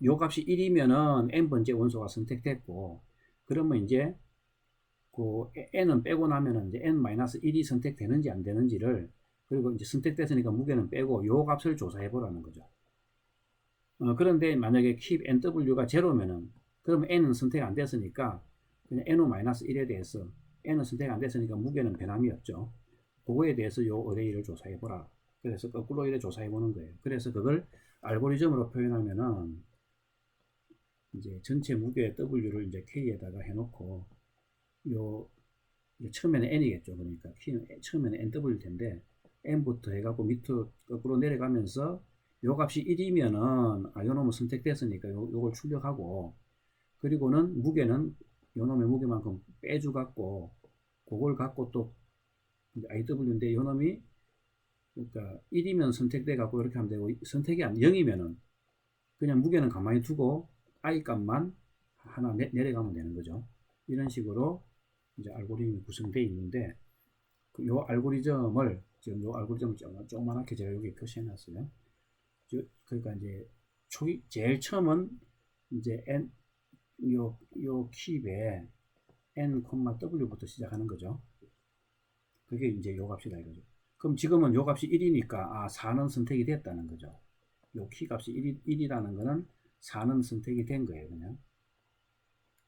S1: 요 값이 1이면은 n번째 원소가 선택됐고 그러면 이제 그 n은 빼고 나면은 이제 n-1이 선택되는지 안 되는지를 그리고 이제 선택됐으니까 무게는 빼고 요 값을 조사해 보라는 거죠. 그런데 만약에 keep nw가 제로면은 그러면 n은 선택 안 됐으니까 그냥 n-1에 대해서 n은 선택 안 됐으니까 무게는 변함이 없죠. 그거에 대해서 요 어레이를 조사해 보라. 그래서 거꾸로 이래 조사해 보는 거예요. 그래서 그걸 알고리즘으로 표현하면은 이제 전체 무게 W를 이제 K에다가 해놓고 요 처음에는 N이겠죠. 그러니까 처음에는 NW일 텐데 N부터 해갖고 밑으로 거꾸로 내려가면서 요 값이 1이면은 요 놈은 선택됐으니까 요걸 출력하고 그리고는 무게는 요 놈의 무게만큼 빼주갖고 그걸 갖고 또 IW인데 요 놈이 그러니까 1이면 선택돼 갖고 이렇게 하면 되고 선택이 안 0이면은 그냥 무게는 가만히 두고 I 값만 하나 내려가면 되는 거죠. 이런 식으로 이제 알고리즘이 구성되어 있는데 요 알고리즘을 지금 요 알고리즘을 조그맣게 제가 여기 표시해 놨어요. 그러니까 이제 제일 처음은 이제 요 킵에 n,w부터 시작하는 거죠. 그게 이제 요 값이다 이거죠. 그럼 지금은 요 값이 1이니까 4는 선택이 됐다는 거죠. 요 키 값이 1이라는 거는 4는 선택이 된 거예요. 그냥.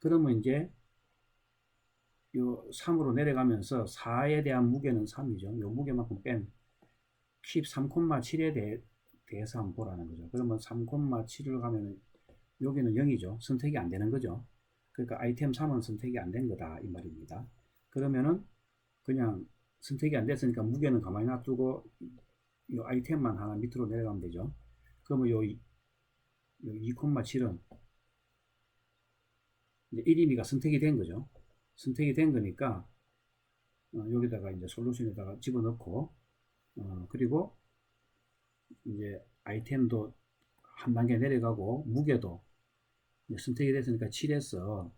S1: 그러면 이제 요 3으로 내려가면서 4에 대한 무게는 3이죠. 요 무게만큼 뺀 킵 3,7에 대해서 한번 보라는 거죠. 그러면 3,7을 가면은 여기는 0이죠. 선택이 안 되는 거죠. 그러니까 아이템 3은 선택이 안 된 거다 이 말입니다. 그러면은 그냥 선택이 안 됐으니까 무게는 가만히 놔두고 이 아이템만 하나 밑으로 내려가면 되죠. 그러면 요 2,7은 1이니까 선택이 된 거죠. 선택이 된 거니까 여기다가 이제 솔루션에다가 집어넣고 그리고 이제 아이템도 한 단계 내려가고 무게도 선택이 됐으니까 7에서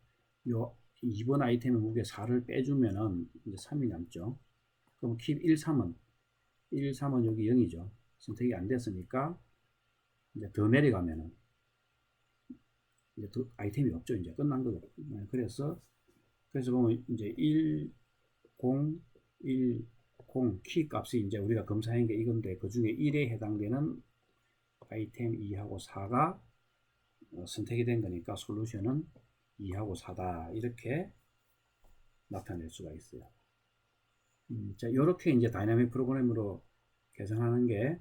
S1: 요 2번 아이템의 무게 4를 빼주면은 이제 3이 남죠. 그럼 킵 1, 3은 여기 0이죠. 선택이 안 됐으니까 이제 더 내려가면은 이제 더 아이템이 없죠. 이제 끝난 거죠. 그래서 보면 이제 1, 0, 1, 0 키 값이 이제 우리가 검사한 게 이건데 그 중에 1에 해당되는 아이템 2하고 4가 선택이 된 거니까 솔루션은 2하고 4다 이렇게 나타낼 수가 있어요. 자, 이렇게 이제 다이나믹 프로그램으로 계산하는 게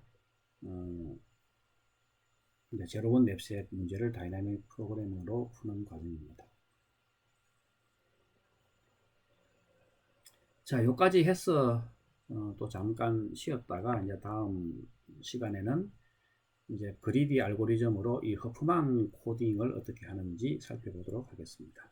S1: 이제 제로원 랩셋 문제를 다이나믹 프로그램으로 푸는 과정입니다. 자, 여기까지 해서 또 잠깐 쉬었다가 이제 다음 시간에는 이제 그리디 알고리즘으로 이 허프만 코딩을 어떻게 하는지 살펴보도록 하겠습니다.